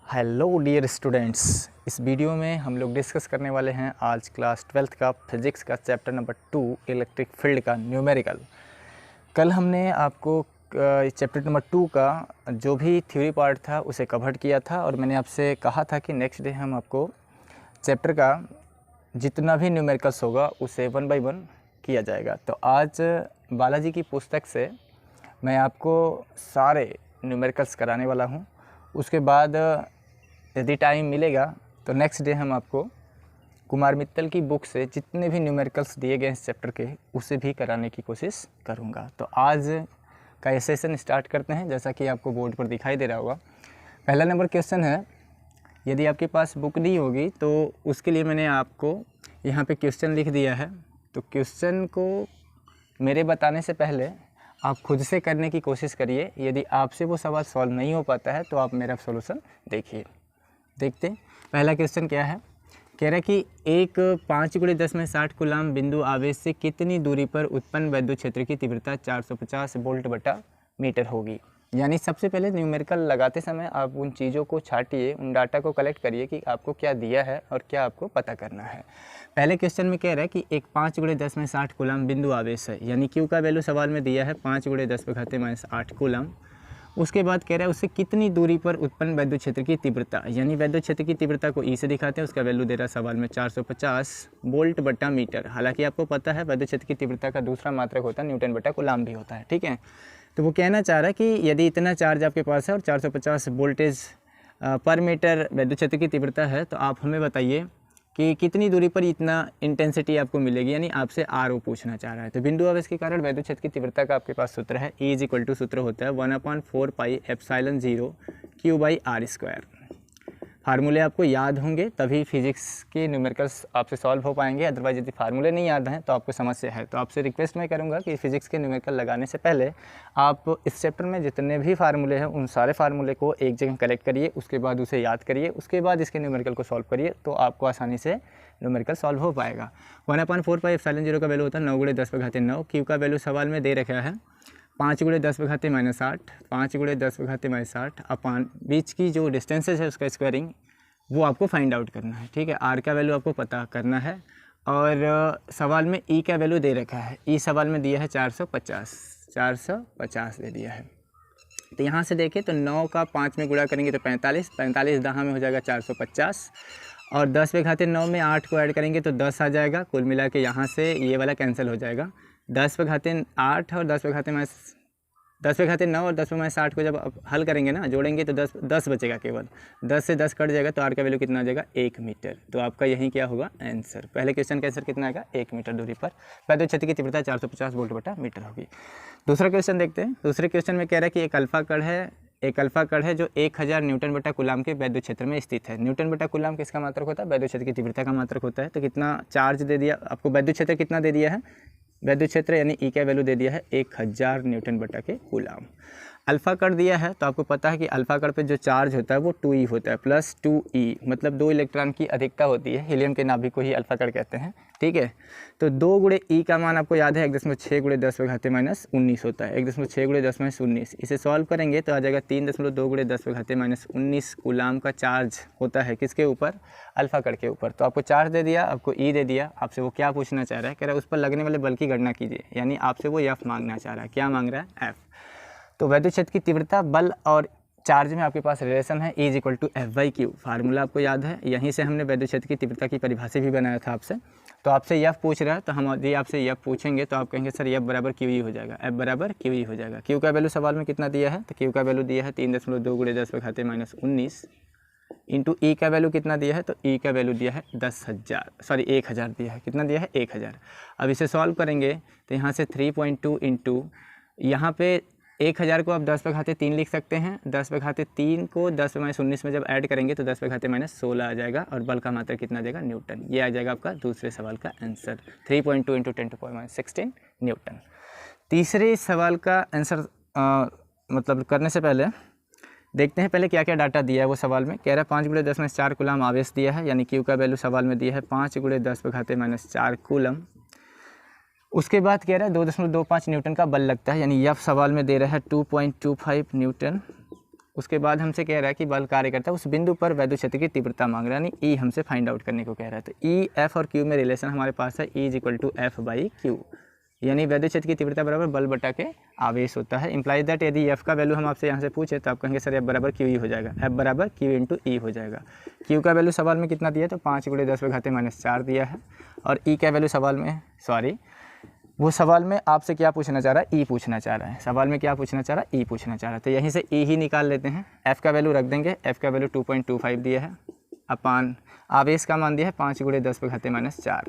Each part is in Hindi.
हेलो डियर स्टूडेंट्स, इस वीडियो में हम लोग डिस्कस करने वाले हैं आज क्लास 12th का फिज़िक्स का चैप्टर नंबर 2 इलेक्ट्रिक फील्ड का न्यूमेरिकल। कल हमने आपको चैप्टर नंबर 2 का जो भी थ्योरी पार्ट था उसे कवर किया था और मैंने आपसे कहा था कि नेक्स्ट डे हम आपको चैप्टर का जितना भी न्यूमेरिकल्स होगा उसे 1 बाय 1 किया जाएगा। तो आज बालाजी की पुस्तक से मैं आपको सारे न्यूमेरिकल्स कराने वाला हूँ। उसके बाद यदि टाइम मिलेगा तो नेक्स्ट डे हम आपको कुमार मित्तल की बुक से जितने भी न्यूमेरिकल्स दिए गए इस चैप्टर के उसे भी कराने की कोशिश करूँगा। तो आज का ये सेशन स्टार्ट करते हैं। जैसा कि आपको बोर्ड पर दिखाई दे रहा होगा, पहला नंबर क्वेश्चन है। यदि आपके पास बुक नहीं होगी तो उसके लिए मैंने आपको यहाँ पे क्वेश्चन लिख दिया है। तो क्वेश्चन को मेरे बताने से पहले आप खुद से करने की कोशिश करिए। यदि आपसे वो सवाल सॉल्व नहीं हो पाता है तो आप मेरा सॉल्यूशन देखिए। देखते हैं पहला क्वेश्चन क्या है। कह रहा है कि एक 5×10⁻60 कूलाम बिंदु आवेश से कितनी दूरी पर उत्पन्न वैद्युत क्षेत्र की तीव्रता 450 वोल्ट बटा मीटर होगी। यानी सबसे पहले न्यूमेरिकल लगाते समय आप उन चीज़ों को छाटिए, उन डाटा को कलेक्ट करिए कि आपको क्या दिया है और क्या आपको पता करना है। पहले क्वेश्चन में कह रहा है कि एक 5×10⁻60 कूलाम बिंदु आवेश है, यानी क्यू का वैल्यू सवाल में दिया है 5×10⁻8 कूलाम। उसके बाद कह रहा है उससे कितनी दूरी पर उत्पन्न वैद्युत क्षेत्र की तीव्रता, यानी वैद्युत क्षेत्र की तीव्रता को ई से दिखाते हैं। उसका वैल्यू दे रहा है सवाल में 450 वोल्ट बटा मीटर। हालांकि आपको पता है वैद्युत क्षेत्र की तीव्रता का दूसरा मात्रक होता है न्यूटन बटा कूलाम भी होता है, ठीक है। तो वो कहना चाह रहा है कि यदि इतना चार्ज आपके पास है और 450 वोल्टेज पर मीटर वैद्युत क्षेत्र की तीव्रता है तो आप हमें बताइए कि कितनी दूरी पर इतना इंटेंसिटी आपको मिलेगी, यानी आपसे आर ओ पूछना चाह रहा है। तो बिंदु आवेश के कारण वैद्युत क्षेत्र की तीव्रता का आपके पास सूत्र है E सूत्र होता है 1/4πε0 Q/r²। फार्मूले आपको याद होंगे तभी फिजिक्स के न्यूमेरिकल्स आपसे सॉल्व हो पाएंगे, अदरवाइज यदि फार्मूले नहीं याद हैं तो आपको समस्या है। तो आपसे रिक्वेस्ट मैं करूंगा कि फिजिक्स के न्यूमेरिकल लगाने से पहले आप इस चैप्टर में जितने भी फार्मूले हैं उन सारे फार्मूले को एक जगह कलेक्ट करिए, उसके बाद उसे याद करिए, उसके बाद इसके न्यूमेरिकल को सॉल्व करिए, तो आपको आसानी से न्यूमेरिकल सॉल्व हो पाएगा। 1/4πε0 का वैल्यू होता है 9×10⁻9। क्यू का वैल्यू सवाल में दे रखा है 5×10⁻8, 5×10⁻60 अपान बीच की जो डिस्टेंसेज है उसका स्क्वायरिंग वो आपको फाइंड आउट करना है, ठीक है। आर का वैल्यू आपको पता करना है और सवाल में ई का वैल्यू दे रखा है। ई सवाल में दिया है 450 दे दिया है। तो यहाँ से देखें तो 9 का 5 में गुणा करेंगे तो 45, 45 दहा में हो जाएगा 450 और 10⁻9 में 8 को ऐड करेंगे तो 10 आ जाएगा। कुल मिला के यहाँ से ये वाला कैंसिल हो जाएगा। 10⁻8 और 10⁻9 और 10⁻60 को जब आप हल करेंगे ना, जोड़ेंगे तो 10 बचेगा केवल। 10 से 10 कट जाएगा तो आर का वैल्यू कितना आ जाएगा 1 मीटर। तो आपका यही क्या होगा आंसर। पहले क्वेश्चन का आंसर कितना आएगा 1 मीटर दूरी पर वैद्युत क्षेत्र की तीव्रता 450 वोल्ट बटा मीटर होगी। दूसरा क्वेश्चन देखते हैं। दूसरे क्वेश्चन में कह रहा है कि एक अल्फा कण है जो 1000 न्यूटन बटा कूलाम के वैद्युत क्षेत्र में स्थित है। न्यूटन बटा कूलाम किसका मात्रक होता है, वैद्युत क्षेत्र की तीव्रता का मात्रक होता है। तो कितना चार्ज दे दिया आपको, वैद्युत क्षेत्र कितना दे दिया है, वैद्युत क्षेत्र यानी ई का वैल्यू दे दिया है 1000 न्यूटन बटा के कूलाम। अल्फा कण दिया है तो आपको पता है कि अल्फा कण पे जो चार्ज होता है वो 2e होता है प्लस 2e, मतलब 2 इलेक्ट्रॉन की अधिकता होती है। हीलियम के नाभिक को ही अल्फा कण कहते हैं, ठीक है। तो 2 × e का मान आपको याद है 1.6 × 10⁻19 होता है। 1.6 × 10⁻19 इसे सॉल्व करेंगे तो आ जाएगा 3.2 × 10⁻19 कूलाम का चार्ज होता है किसके ऊपर, अल्फा कण के ऊपर। तो आपको चार्ज दे दिया, आपको ई दे दिया, आपसे वो क्या पूछना चाह रहा है, कह रहा है उस पर लगने वाले बल की गणना कीजिए, यानी आपसे वो एफ मांगना चाह रहा है। क्या मांग रहा है, एफ। तो वैद्युत क्षेत्र की तीव्रता, बल और चार्ज में आपके पास रिलेशन है E = F/Q। फार्मूला आपको याद है, यहीं से हमने वैद्युत क्षेत्र की तीव्रता की परिभाषा भी बनाया था आपसे। तो आपसे एफ पूछ रहा है तो हम यदि आपसे एफ पूछेंगे तो आप कहेंगे सर एफ बराबर QE हो जाएगा, एफ बराबर QE हो जाएगा। क्यू का वैल्यू सवाल में कितना दिया है, तो क्यू का वैल्यू दिया है 3.2 × 10⁻19 इंटू ई का वैल्यू कितना दिया है, तो ई का वैल्यू दिया है 1000 दिया है। कितना दिया है 1000। अब इसे सॉल्व करेंगे तो यहाँ से 3.2 इंटू यहाँ पे 1000 को आप 10⁻3 लिख सकते हैं। 10⁻3 को 10⁻19 में जब ऐड करेंगे तो 10⁻16 आ जाएगा और बल का मात्रक कितना आ जाएगा, न्यूटन। ये आ जाएगा आपका दूसरे सवाल का आंसर 3.2 × 10⁻16 न्यूटन। तीसरे सवाल का आंसर मतलब करने से पहले देखते हैं पहले क्या क्या डाटा दिया है वो सवाल में। कह रहा है 5×10⁻4 कूलाम आवेश दिया है, यानी क्यू का वैल्यू सवाल में दिया है 5×10⁻4 कूलम। उसके बाद कह रहा है 2.25 न्यूटन का बल लगता है, यानी यह सवाल में दे रहा है 2.25 न्यूटन उसके बाद हमसे कह रहा है कि बल कार्य करता है उस बिंदु पर वैद्युत क्षेत्र की तीव्रता मांग रहा है, यानी ई हमसे फाइंड आउट करने को कह रहा है। तो ई, एफ और क्यू में रिलेशन हमारे पास है, E is equal to F by Q, यानी वैद्युत क्षेत्र की तीव्रता बराबर बल बटा के आवेश होता है। इम्प्लाइज दैट यदि एफ का वैल्यू हम आपसे यहाँ से पूछे तो आप कहेंगे सर एफ बराबर क्यू ई हो जाएगा, एफ बराबर क्यू इंटू ई हो जाएगा। क्यू का वैल्यू सवाल में कितना दिया है, तो 5 × 10⁻⁴ दिया है, और ई का वैल्यू सवाल में, वो सवाल में आपसे क्या पूछना चाह रहा है, ई पूछना चाह रहा है। सवाल में क्या पूछना चाह रहा है, ई पूछना चाह रहा है। तो यहीं से ई ही निकाल लेते हैं। एफ़ का वैल्यू रख देंगे, एफ़ का वैल्यू 2.25 दिया है, अपान आवेश का मान दिया है 5 × 10⁻⁴।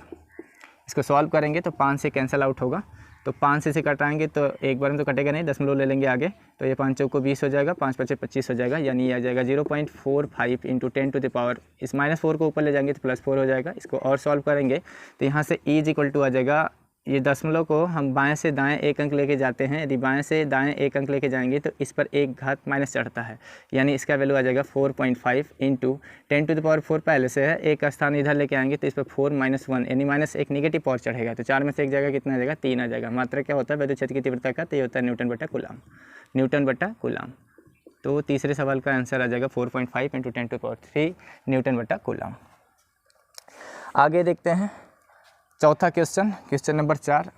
इसको सॉल्व करेंगे तो 5 से कैंसिल आउट होगा, तो 5 से कटाएंगे तो एक बार में तो कटेगा नहीं, 10 ले लेंगे आगे, तो ये 5 चौको 20 हो जाएगा, 5 × 5 = 25 हो जाएगा, यानी ये आ जाएगा 0.45 × 10⁻, इस -4 को ऊपर ले जाएंगे तो +4 हो जाएगा। इसको और सॉल्व करेंगे तो यहाँ से ई इज इक्वल टू आ जाएगा, ये दशमलव को हम बाएं से दाएं एक अंक लेके जाते हैं, यदि बाएं से दाएं एक अंक लेके जाएंगे तो इस पर एक घात माइनस चढ़ता है, यानी इसका वैल्यू आ जाएगा 4.5 × 10⁴ पहले से है, एक स्थान इधर लेके आएंगे तो इस पर 4 - 1 यानी -1 नेगेटिव पावर चढ़ेगा, तो 4 में से एक जगह कितना आ जाएगा, 3 आ जाएगा। मात्रा क्या होता है वैद्युत क्षेत्र की तीव्रता का, तो ये होता है न्यूटन बटा कूलाम, न्यूटन बटा कूलाम। तो तीसरे सवाल का आंसर आ जाएगा 4.5 × 10⁻³ न्यूटन बटा कूलाम। आगे देखते हैं चौथा question, question number 4।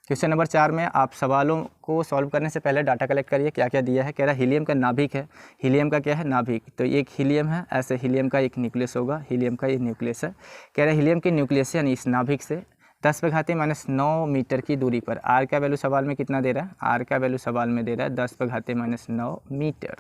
Question number 4 में आप सवालों को सॉल्व करने से पहले डाटा कलेक्ट करिए, क्या क्या दिया है। कह रहा है हीलियम का नाभिक है, हीलियम का क्या है, नाभिक। तो एक हीलियम है, ऐसे हीलियम का एक न्यूक्लियस होगा, हीलियम का ये न्यूक्लियस है। कह रहा है हीलियम के न्यूक्लियस यानी इस नाभिक से 10⁻⁹ मीटर की दूरी पर, आर का वैल्यू सवाल में कितना दे रहा है, आर का वैल्यू सवाल में दे रहा है 10⁻⁹ मीटर।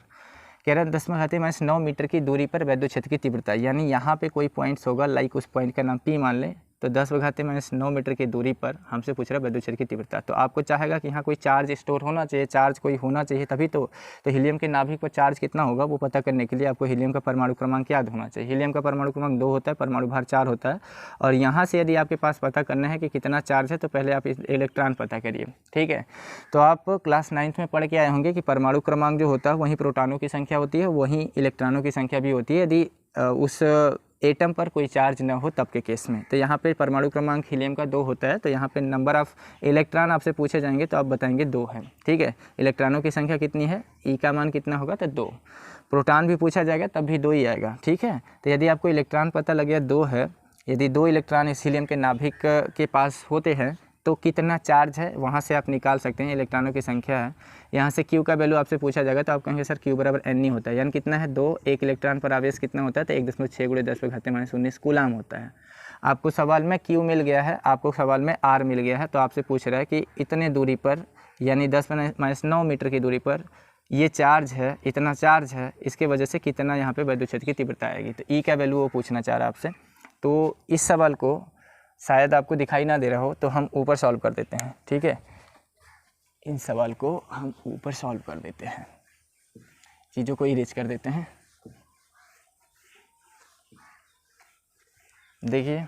कह रहा है 10⁻⁹ मीटर की दूरी पर वैद्युत क्षेत्र की तीव्रता, यानी यहाँ पे कोई पॉइंट्स होगा, लाइक उस पॉइंट का नाम पी मान लें, तो 10⁻⁹ मीटर की दूरी पर हमसे पूछ रहा है वैद्युत क्षेत्र की तीव्रता। तो आपको चाहेगा कि यहाँ कोई चार्ज स्टोर होना चाहिए, चार्ज कोई होना चाहिए तभी तो हीलियम के नाभिक पर चार्ज कितना होगा वो पता करने के लिए आपको हीलियम का परमाणु क्रमांक याद होना चाहिए। हीलियम का परमाणु क्रमांक 2 होता है, परमाणु भार 4 होता है, और यहाँ से यदि आपके पास पता करना है कि कितना चार्ज है तो पहले आप इलेक्ट्रॉन पता करिए, ठीक है। तो आप क्लास 9th में पढ़ के आए होंगे कि परमाणु क्रमांक जो होता है वहीं प्रोटॉनों की संख्या होती है, वहीं इलेक्ट्रॉनों की संख्या भी होती है, यदि उस एटम पर कोई चार्ज न हो तब के केस में। तो यहाँ पे परमाणु क्रमांक हीलियम का 2 होता है, तो यहाँ पे नंबर ऑफ इलेक्ट्रॉन आपसे पूछे जाएंगे तो आप बताएंगे 2 है, ठीक है। इलेक्ट्रॉनों की संख्या कितनी है, ई का मान कितना होगा, तो 2। प्रोटॉन भी पूछा जाएगा तब भी 2 ही आएगा, ठीक है। तो यदि आपको इलेक्ट्रॉन पता लग गया 2 है, यदि 2 इलेक्ट्रॉन इस हीलियम के नाभिक के पास होते हैं तो कितना चार्ज है वहाँ से आप निकाल सकते हैं, इलेक्ट्रॉनों की संख्या है। यहाँ से क्यू का वैल्यू आपसे पूछा जाएगा तो आप कहेंगे सर क्यू बराबर एन होता है, यानी कितना है 2, एक इलेक्ट्रॉन पर आवेश कितना होता है, तो 1.6 × 10⁻⁻19 कूलाम होता है। आपको सवाल में क्यू मिल गया है, आपको सवाल में आर मिल गया है, तो आपसे पूछ रहा है कि इतने दूरी पर यानी 10⁻⁹ मीटर की दूरी पर ये चार्ज है, इतना चार्ज है, इसके वजह से कितना यहाँ पर वैद्युत क्षेत्र की तीव्रता आएगी। तो ई का वैल्यू वो पूछना चाह रहा है आपसे। तो इस सवाल को शायद आपको दिखाई ना दे रहा हो तो हम ऊपर सॉल्व कर देते हैं, ठीक है। इन सवाल को हम ऊपर सॉल्व कर देते हैं, चीज़ों को इरेज कर देते हैं। देखिए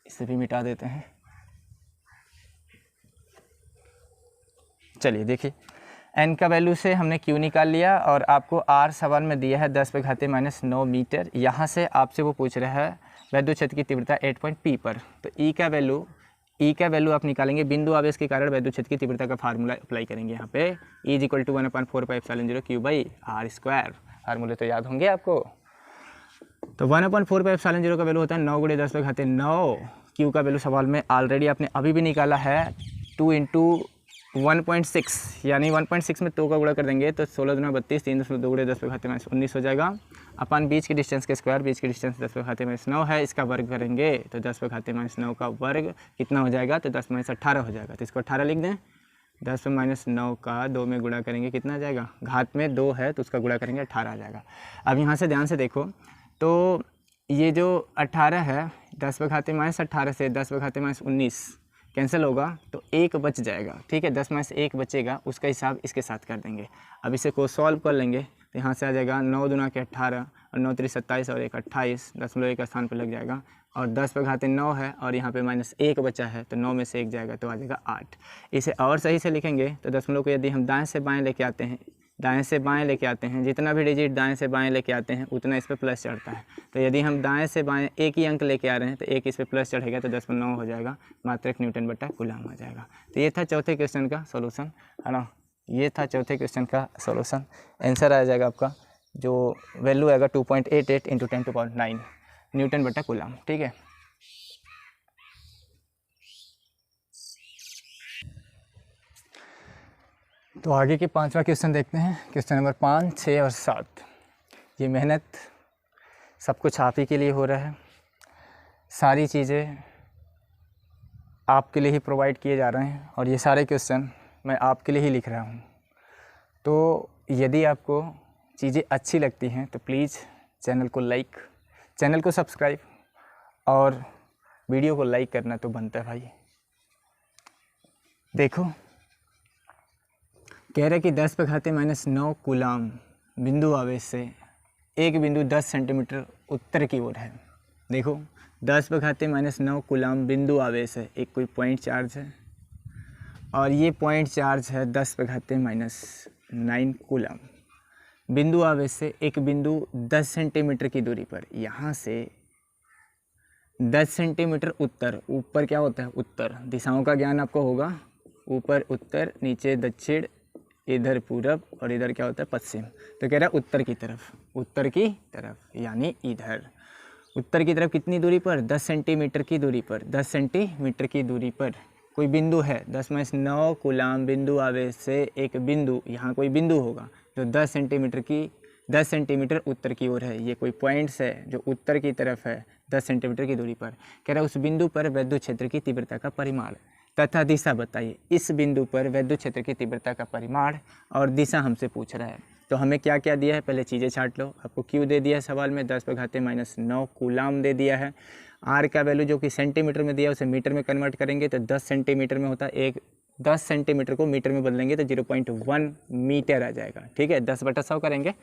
इसे भी मिटा देते हैं। चलिए देखिए, एन का वैल्यू से हमने क्यू निकाल लिया और आपको आर सवाल में दिया है 10⁻⁹ मीटर। यहाँ से आपसे वो पूछ रहा है वैद्युत क्षेत्र की तीव्रता 8 पॉइंट पी पर। तो ई का वैल्यू आप निकालेंगे, बिंदु आवेश के कारण वैद्युत क्षेत्र की तीव्रता का फार्मूला अप्लाई करेंगे यहाँ पे, ई इज इक्वल टू 1/4πε0 Q/r²। फार्मूले तो याद होंगे आपको। तो 1/4πε0 का वैल्यू होता है 9 × 10⁹। क्यू का वैल्यू सवाल में ऑलरेडी आपने अभी भी निकाला है 2 × 1.6, यानी 1.6 में 2 का गुणा कर देंगे तो 16 × 32 3.2 × 10⁻19 हो जाएगा। अपन बीच की डिस्टेंस के स्क्वायर, बीच की डिस्टेंस 10⁻9 है, इसका वर्ग करेंगे तो 10⁻9 का वर्ग कितना हो जाएगा, तो 10⁻18 हो जाएगा। तो इसको 18 लिख दें, 10⁻9 का 2 में गुणा करेंगे कितना आ जाएगा, घात में 2 है तो उसका गुणा करेंगे 18 आ जाएगा। अब यहाँ से ध्यान से देखो तो ये जो 18 है 10⁻18 से 10⁻19 कैंसिल होगा तो 1 बच जाएगा, ठीक है। 10 में से 1 बचेगा, उसका हिसाब इसके साथ कर देंगे। अब इसे को सॉल्व कर लेंगे तो यहाँ से आ जाएगा 9 दूना के 18 और 9 3 27 और 1 28, 0.1 स्थान पर लग जाएगा और 10⁻9 है और यहाँ पे -1 बचा है तो 9 में से 1 जाएगा तो आ जाएगा 8। इसे और सही से लिखेंगे तो दशमलव को यदि हम दाएं से बाएं लेके आते हैं दाएं से बाएं लेके आते हैं, जितना भी डिजिट दाएं से बाएं लेके आते हैं उतना इस पर प्लस चढ़ता है। तो यदि हम दाएं से बाएं एक ही अंक लेके आ रहे हैं तो एक इस पर प्लस चढ़ेगा तो 10/9 हो जाएगा, मात्रक न्यूटन बटा कूलम आ जाएगा। तो ये था चौथे क्वेश्चन का सॉल्यूशन, है ना। ये था चौथे क्वेश्चन का सॉल्यूशन। आंसर आ जाएगा आपका, जो वैल्यू आएगा 2.88 × 10⁹ न्यूटन बटा कूलम। ठीक है, तो आगे के 5वां क्वेश्चन देखते हैं। क्वेश्चन नंबर 5, 6 और 7। ये मेहनत सब कुछ आप ही के लिए हो रहा है, सारी चीज़ें आपके लिए ही प्रोवाइड किए जा रहे हैं और ये सारे क्वेश्चन मैं आपके लिए ही लिख रहा हूँ। तो यदि आपको चीज़ें अच्छी लगती हैं तो प्लीज़ चैनल को लाइक, चैनल को सब्सक्राइब और वीडियो को लाइक करना तो बनता है भाई। देखो, कह रहे कि 10⁻⁻⁹ कूलम बिंदु आवेश से एक बिंदु 10 सेंटीमीटर उत्तर की ओर है। देखो, 10⁻⁻⁹ कूलम बिंदु आवेश है, एक कोई पॉइंट चार्ज है और ये पॉइंट चार्ज है 10⁻⁹ कूलम। बिंदु आवेश से एक बिंदु 10 सेंटीमीटर की दूरी पर, यहाँ से 10 सेंटीमीटर उत्तर, ऊपर क्या होता है उत्तर, दिशाओं का ज्ञान आपको होगा, ऊपर उत्तर, नीचे दक्षिण, इधर पूरब और इधर क्या होता है पश्चिम। तो कह रहा है उत्तर की तरफ, उत्तर की तरफ यानी इधर। उत्तर की तरफ कितनी दूरी पर, 10 सेंटीमीटर की दूरी पर, 10 सेंटीमीटर की दूरी पर कोई बिंदु है। 10⁻⁹ कूलम बिंदु आवेश से एक बिंदु, यहाँ कोई बिंदु होगा जो 10 सेंटीमीटर उत्तर की ओर है। ये कोई पॉइंट्स है जो उत्तर की तरफ है 10 सेंटीमीटर की दूरी पर। कह रहा है उस बिंदु पर विद्युत क्षेत्र की तीव्रता का परिमाण तथा दिशा बताइए। इस बिंदु पर विद्युत क्षेत्र की तीव्रता का परिमाण और दिशा हमसे पूछ रहा है। तो हमें क्या क्या दिया है, पहले चीज़ें छांट लो। आपको क्यू दे दिया है सवाल में, 10⁻⁻⁹ कूलम दे दिया है। आर का वैल्यू जो कि सेंटीमीटर में दिया है उसे मीटर में कन्वर्ट करेंगे तो 10 सेंटीमीटर में होता है, एक 10 सेंटीमीटर को मीटर में बदलेंगे तो 0.1 मीटर आ जाएगा। ठीक है, 10/100 करेंगे।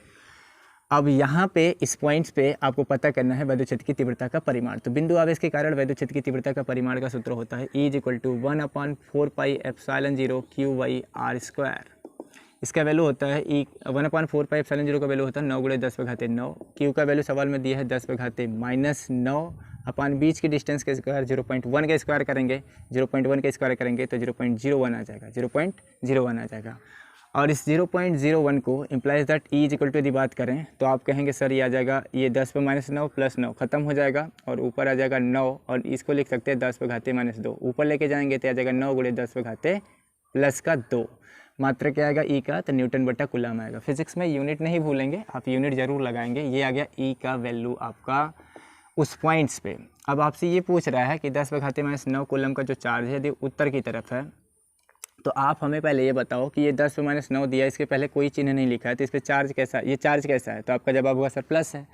अब यहाँ पे इस पॉइंट्स पे आपको पता करना है विद्युत क्षेत्र की तीव्रता का परिमाण। तो बिंदु आवेश के कारण विद्युत क्षेत्र की तीव्रता का परिमाण का सूत्र होता है E = 1/4πε0 Q/r²। इसका वैल्यू होता है 1/4πε0 का वैल्यू होता है 9 × 10⁻⁹। Q का वैल्यू सवाल में दिया है 10⁻⁻⁹ अपन बीच की डिस्टेंस के स्क्वायर 0.1 का स्क्वायर करेंगे, 0.1 का स्क्वायर करेंगे तो 0.01 आ जाएगा, 0.01 आ जाएगा। और इस 0.01 को इम्प्लाइज दैट E = यदि बात करें तो आप कहेंगे सर ये आ जाएगा, ये 10⁻⁹ + 9 खत्म हो जाएगा और ऊपर आ जाएगा 9 और इसको लिख सकते हैं 10⁻⁻2। ऊपर लेके जाएंगे तो आ जाएगा 9 × 10⁻2। मात्र क्या आएगा E का, तो न्यूटन बटा कूलम आएगा। फिजिक्स में यूनिट नहीं भूलेंगे आप, यूनिट जरूर लगाएंगे। ये आ गया E का वैल्यू आपका उस पॉइंट्स पे। अब आपसे ये पूछ रहा है कि 10⁻⁹ कूलम का जो चार्ज है यदि उत्तर की तरफ है तो आप हमें पहले ये बताओ कि ये 10⁻⁹ दिया, इसके पहले कोई चिन्ह नहीं लिखा है तो इस पर चार्ज कैसा है, ये चार्ज कैसा है। तो आपका जवाब होगा सर प्लस है।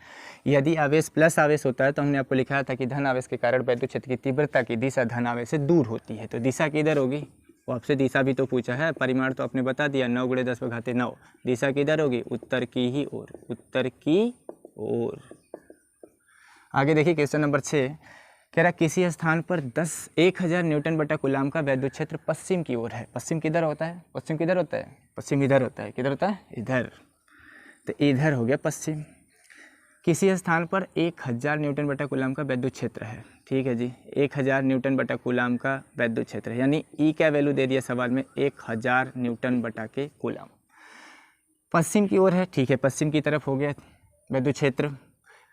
यदि आवेश प्लस आवेश होता है तो हमने आपको लिखा था कि धन आवेश के कारण विद्युत क्षेत्र की तीव्रता की दिशा धन आवेश से दूर होती है। तो दिशा किधर होगी, वो आपसे दिशा भी तो पूछा है, परिमाण तो आपने बता दिया 9 × 10⁻9। दिशा किधर होगी, उत्तर की ही ओर, उत्तर की ओर। आगे देखिए क्वेश्चन नंबर 6, कह रहा किसी स्थान पर 1000 न्यूटन बटा कूलम का विद्युत क्षेत्र पश्चिम की ओर है। पश्चिम किधर होता है, पश्चिम किधर होता है, पश्चिम इधर होता है। किधर होता है, इधर। तो इधर हो गया पश्चिम। किसी स्थान पर 1000 न्यूटन बटा कूलम का विद्युत क्षेत्र है। ठीक है जी, 1000 न्यूटन बटा कूलम का विद्युत क्षेत्र है, यानी E का वैल्यू दे दिया सवाल में 1000 न्यूटन बटा के कूलम। पश्चिम की ओर है, ठीक है, पश्चिम की तरफ हो गया विद्युत क्षेत्र।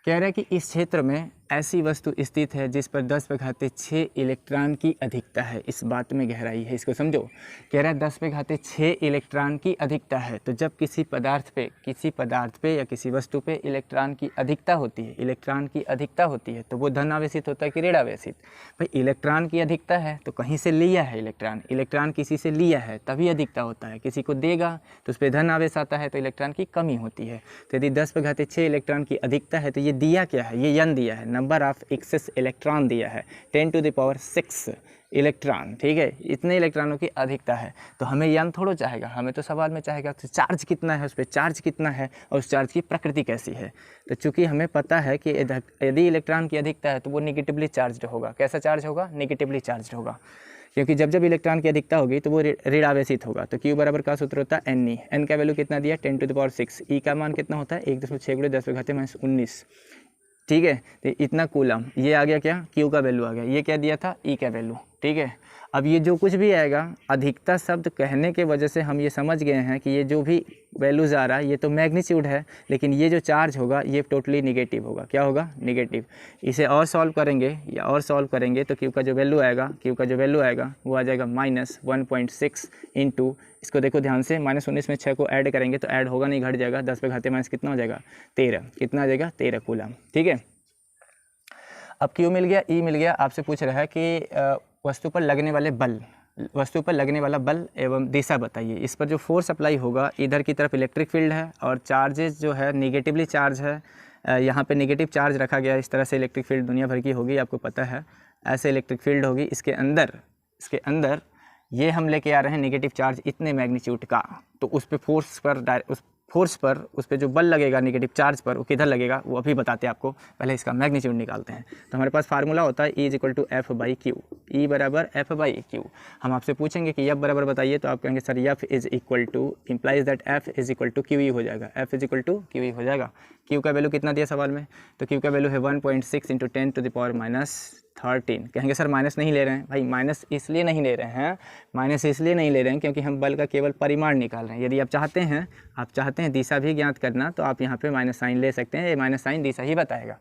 कह रहा है कि इस क्षेत्र में ऐसी वस्तु स्थित है जिस पर 10⁻6 इलेक्ट्रॉन की अधिकता है। इस बात में गहराई है, इसको समझो। कह रहा है 10⁻6 इलेक्ट्रॉन की अधिकता है। तो जब किसी पदार्थ पे या किसी वस्तु पे इलेक्ट्रॉन की अधिकता होती है, इलेक्ट्रॉन की अधिकता होती है तो वो धन आवेशित होता है कि ऋण आवेशित। भाई इलेक्ट्रॉन की अधिकता है तो कहीं से लिया है इलेक्ट्रॉन किसी से लिया है तभी अधिकता होता है। किसी को देगा तो उस पर धन आवेश आता है तो इलेक्ट्रॉन की कमी होती है। तो यदि 10⁻6 इलेक्ट्रॉन की अधिकता है तो ये दिया क्या है, ये यन दिया है, नंबर ऑफ एक्सेस इलेक्ट्रॉन दिया है 10⁻6 इलेक्ट्रॉन। ठीक है, इतने इलेक्ट्रॉनों की अधिकता है। तो हमें यन थोड़ा चाहेगा, हमें तो सवाल में चाहेगा तो चार्ज कितना है, उस पर चार्ज कितना है और उस चार्ज की प्रकृति कैसी है। तो चूंकि हमें पता है कि यदि इलेक्ट्रॉन की अधिकता है तो वो निगेटिवली चार्ज्ड होगा। कैसा चार्ज होगा, निगेटिवली चार्ज्ड होगा। क्योंकि जब जब इलेक्ट्रॉन की अधिकता होगी तो वो ऋण आवेशित होगा। तो Q बराबर का सूत्र होता है NE। N का वैल्यू कितना दिया 10⁻6। E का मान कितना होता है 1.6 × 10⁻−19। ठीक है, तो इतना कूलम, ये आ गया क्या Q का वैल्यू आ गया, ये क्या दिया था E का वैल्यू। ठीक है, अब ये जो कुछ भी आएगा अधिकता शब्द कहने के वजह से हम ये समझ गए हैं कि ये जो भी वैल्यूज़ आ रहा है ये तो मैग्नीट्यूड है, लेकिन ये जो चार्ज होगा ये टोटली निगेटिव होगा। क्या होगा? निगेटिव। इसे और सॉल्व करेंगे या और सॉल्व करेंगे तो Q का जो वैल्यू आएगा वो आ जाएगा -1.6 इंटू, इसको देखो ध्यान से, -19 में 6 को ऐड करेंगे तो ऐड होगा नहीं, घट जाएगा, 10 पे घाते माइनस कितना हो जाएगा 13, कितना आ जाएगा 13 कूलम। ठीक है, अब Q मिल गया, E मिल गया। आपसे पूछ रहा है कि वस्तु पर लगने वाला बल एवं दिशा बताइए। इस पर जो फोर्स अप्लाई होगा, इधर की तरफ इलेक्ट्रिक फील्ड है और चार्जेस जो है निगेटिवली चार्ज है, यहाँ पे नेगेटिव चार्ज रखा गया। इस तरह से इलेक्ट्रिक फील्ड दुनिया भर की होगी, आपको पता है, ऐसे इलेक्ट्रिक फील्ड होगी। इसके अंदर ये हम लेके आ रहे हैं नेगेटिव चार्ज इतने मैग्नीट्यूड का, तो उस पर उस पर जो बल लगेगा नेगेटिव चार्ज पर, वो किधर लगेगा वो अभी बताते हैं आपको। पहले इसका मैग्नीट्यूड निकालते हैं। तो हमारे पास फार्मूला होता है E = F/Q। E बराबर F/Q। हम आपसे पूछेंगे कि F बराबर बताइए, तो आप कहेंगे sir F implies that F = QE हो जाएगा। F = QE हो जाएगा। Q का वैल्यू कितना दिया सवाल में? तो Q का वैल्यू है 1.6 × 10⁻−13। कहेंगे सर माइनस नहीं ले रहे हैं। भाई माइनस इसलिए नहीं ले रहे हैं क्योंकि हम बल का केवल परिमाण निकाल रहे हैं। यदि आप चाहते हैं दिशा भी ज्ञात करना, तो आप यहाँ पे माइनस साइन ले सकते हैं। ये माइनस साइन दिशा ही बताएगा।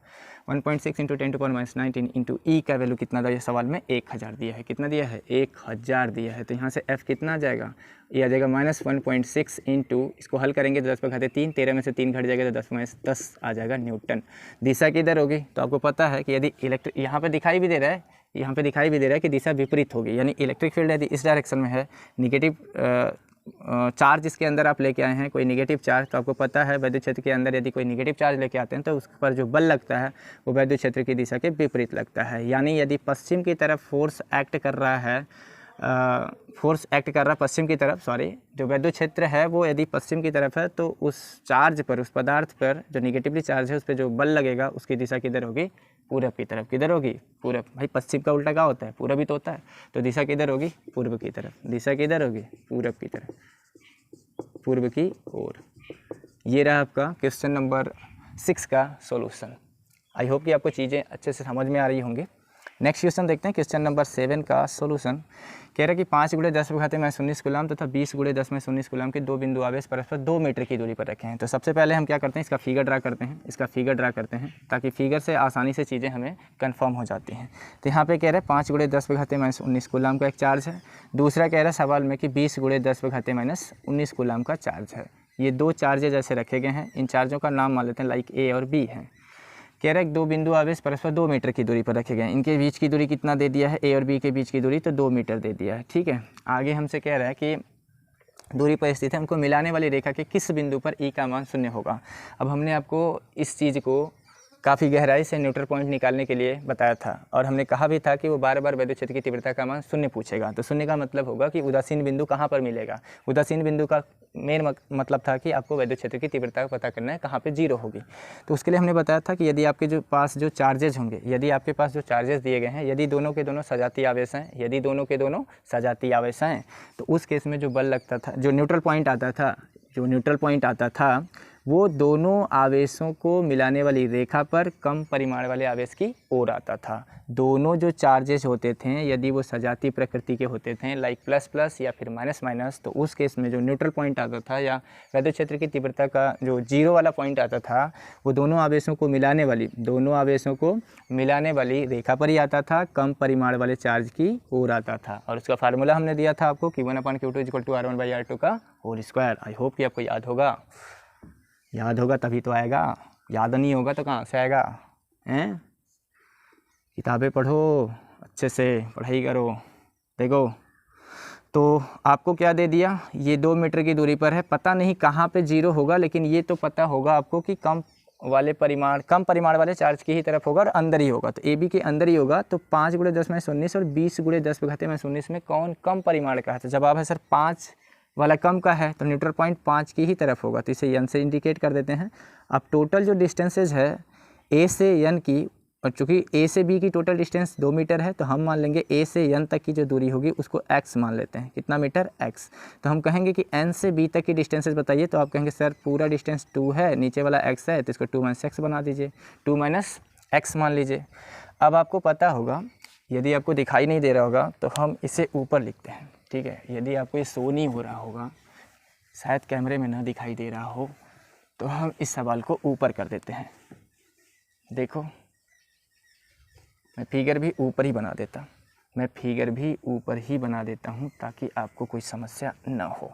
1.6 × 10⁻−19 इंटू E का वैल्यू कितना दिया सवाल में? 1000 दिया है। कितना दिया है? 1000 दिया है। तो यहाँ से F कितना आ जाएगा? ये आ जाएगा -1.6 इंटू, इसको हल करेंगे तो 10 पे घाते 3, 13 में से 3 घट जाएगा तो 10 आ जाएगा न्यूटन। दिशा किधर होगी? तो आपको पता है कि यदि यहाँ पे दिखाई भी दे रहा है कि दिशा विपरीत होगी, यानी इलेक्ट्रिक फील्ड यदि इस डायरेक्शन में है, निगेटिव चार्ज इसके अंदर आप लेके आए हैं, कोई नेगेटिव चार्ज, तो आपको पता है वैद्युत क्षेत्र के अंदर यदि कोई नेगेटिव चार्ज लेके आते हैं तो उस पर जो बल लगता है वो वैद्युत क्षेत्र की दिशा के विपरीत लगता है। यानी यदि पश्चिम की तरफ फोर्स एक्ट कर रहा पश्चिम की तरफ, जो वैद्युत क्षेत्र है वो यदि पश्चिम की तरफ है, तो उस चार्ज पर, उस पदार्थ पर जो निगेटिवली चार्ज है उस पर जो बल लगेगा उसकी दिशा किधर होगी? पूरब की तरफ। किधर होगी? पूरब। भाई पश्चिम का उल्टा क्या होता है? पूरब ही तो होता है। तो दिशा किधर होगी? पूर्व की तरफ। दिशा किधर होगी? पूरब की तरफ, पूर्व की ओर। ये रहा आपका क्वेश्चन नंबर 6 का सॉल्यूशन। आई होप कि आपको चीज़ें अच्छे से समझ में आ रही होंगी। नेक्स्ट क्वेश्चन देखते हैं, क्वेश्चन नंबर 7 का सॉल्यूशन। कह रहा है कि 5 × 10⁻19 कूलम तथा 20 × 10⁻19 कूलम के दो बिंदु आवेश परस्पर 2 मीटर की दूरी पर रखे हैं। तो सबसे पहले हम क्या करते हैं, इसका फिगर ड्रा करते हैं ताकि फिगर से आसानी से चीज़ें हमें कंफर्म हो जाती हैं। तो यहाँ पे कह रहे हैं 5 × 10⁻19 कूलम का एक चार्ज है। दूसरा कह रहा है सवाल में कि 20 × 10⁻19 कूलम का चार्ज है। ये दो चार्जेज ऐसे रखे गए हैं। इन चार्जों का नाम मान लेते हैं, लाइक A और B है। कह रहा है दो बिंदु आवेश परस्पर 2 मीटर की दूरी पर रखे गए हैं। इनके बीच की दूरी कितना दे दिया है? A और B के बीच की दूरी तो 2 मीटर दे दिया है। ठीक है, आगे हमसे कह रहा है कि दूरी पर स्थित है, उनको मिलाने वाली रेखा के किस बिंदु पर E का मान 0 होगा। अब हमने आपको इस चीज़ को काफ़ी गहराई से न्यूट्रल पॉइंट निकालने के लिए बताया था, और हमने कहा भी था कि वो बार बार वैद्युत क्षेत्र की तीव्रता का मान 0 पूछेगा। तो 0 का मतलब होगा कि उदासीन बिंदु कहाँ पर मिलेगा। उदासीन बिंदु का मेन मतलब था कि आपको वैद्युत क्षेत्र की तीव्रता का पता करना है कहाँ पे 0 होगी। तो उसके लिए हमने बताया था कि यदि आपके पास जो चार्जेज होंगे, दिए गए हैं, यदि दोनों के दोनों सजातीय आवेश हैं, तो उस केस में जो बल लगता था, जो न्यूट्रल पॉइंट आता था, वो दोनों आवेशों को मिलाने वाली रेखा पर कम परिमाण वाले आवेश की ओर आता था। दोनों जो चार्जेस होते थे, यदि वो सजातीय प्रकृति के होते थे, लाइक प्लस या फिर माइनस, तो उस केस में जो न्यूट्रल पॉइंट आता था या वैद्युत क्षेत्र की तीव्रता का जो 0 वाला पॉइंट आता था, वो दोनों आवेशों को मिलाने वाली रेखा पर ही आता था, कम परिमाण वाले चार्ज की ओर आता था। और उसका फार्मूला हमने दिया था आपको कि 1/Q2 = R1/R2 का होल स्क्वायर। आई होप कि आपको याद होगा तभी तो आएगा, याद नहीं होगा तो कहाँ से आएगा? हैं, किताबें पढ़ो, अच्छे से पढ़ाई करो। देखो, तो आपको क्या दे दिया, ये 2 मीटर की दूरी पर है। पता नहीं कहाँ पे 0 होगा, लेकिन ये तो पता होगा आपको कि कम परिमाण वाले चार्ज की ही तरफ होगा और अंदर ही होगा। तो AB के अंदर ही होगा। तो 5 × 10⁻19 और 20 × 10⁻19 में कौन कम परिमाण का है? तो जवाब है सर 5 वाला कम का है, तो न्यूट्रल पॉइंट 5 की ही तरफ होगा। तो इसे N से इंडिकेट कर देते हैं। अब टोटल जो डिस्टेंसेज है A से N की, और चूँकि ए से बी की टोटल डिस्टेंस 2 मीटर है तो हम मान लेंगे ए से एन तक की जो दूरी होगी उसको x मान लेते हैं। कितना मीटर? x। तो हम कहेंगे कि n से b तक की डिस्टेंसेस बताइए, तो आप कहेंगे सर पूरा डिस्टेंस 2 है, नीचे वाला x है, तो इसको 2 - x बना दीजिए, 2 - x मान लीजिए। अब आपको पता होगा, यदि आपको दिखाई नहीं दे रहा होगा तो हम इसे ऊपर लिखते हैं, ठीक है। यदि आपको ये शो नहीं हो रहा होगा, शायद कैमरे में ना दिखाई दे रहा हो, तो हम इस सवाल को ऊपर कर देते हैं। देखो मैं फिगर भी ऊपर ही बना देता हूँ ताकि आपको कोई समस्या ना हो।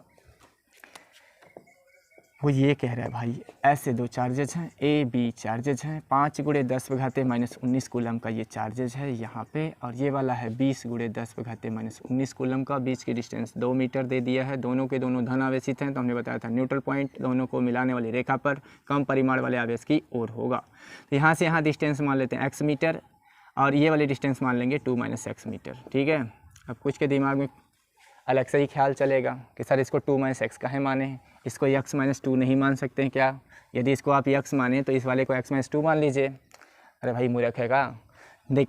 वो ये कह रहा है भाई ऐसे दो चार्जेज हैं, ए बी चार्जेज हैं, 5 × 10⁻⁻19 कूलम का ये चार्जेज है यहाँ पे, और ये वाला है 20 × 10⁻⁻19 कूलम का। बीच की डिस्टेंस 2 मीटर दे दिया है। दोनों के दोनों धन आवेशित हैं, तो हमने बताया था न्यूट्रल पॉइंट दोनों को मिलाने वाली रेखा पर कम परिमाण वाले आवेश की ओर होगा। तो यहाँ से यहाँ डिस्टेंस मान लेते हैं x मीटर, और ये वाली डिस्टेंस मान लेंगे 2 - x मीटर, ठीक है। अब कुछ के दिमाग में अलग से ही ख्याल चलेगा कि सर इसको 2 - x काहे माने, इसको x - 2 नहीं मान सकते हैं क्या? यदि इसको आप x माने तो इस वाले को x - 2 मान लीजिए। अरे भाई मूर्ख है का? देख,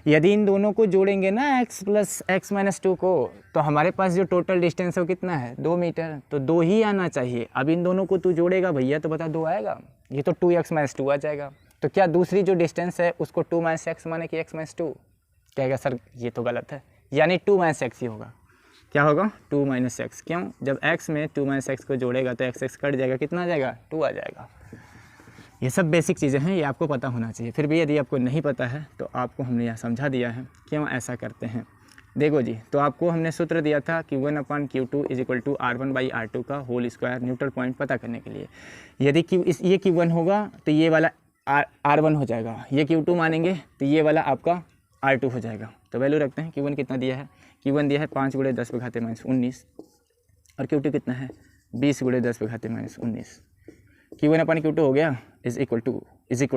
यदि इन दोनों को जोड़ेंगे ना x + x - 2 को, तो हमारे पास जो टोटल डिस्टेंस है वो कितना है? 2 मीटर। तो 2 ही आना चाहिए। अब इन दोनों को तू जोड़ेगा भैया तो बता 2 आएगा, ये तो 2x - 2 आ जाएगा। तो क्या दूसरी जो डिस्टेंस है उसको 2 - x माने कि x - 2? कहेगा सर ये तो गलत है, यानी 2 - x ही होगा। क्या होगा? 2 - x। क्यों? जब x में 2 - x को जोड़ेगा तो x कट जाएगा, कितना आ जाएगा? 2 आ जाएगा। ये सब बेसिक चीज़ें हैं, ये आपको पता होना चाहिए। फिर भी यदि आपको नहीं पता है तो आपको हमने यहाँ समझा दिया है क्यों ऐसा करते हैं। देखो जी, तो आपको हमने सूत्र दिया था Q1/Q2 = R1/R2 का होल स्क्वायर, न्यूट्रल पॉइंट पता करने के लिए। यदि ये Q1 होगा तो ये वाला R1 हो जाएगा, ये Q2 मानेंगे तो ये वाला आपका R2 हो जाएगा। तो वैल्यू रखते हैं। Q1 कितना दिया है? Q1 दिया है 5 × 10⁻⁻19, और Q2 कितना है? 20 × 10⁻⁻19। Q1/Q2 हो गया इज इक्वल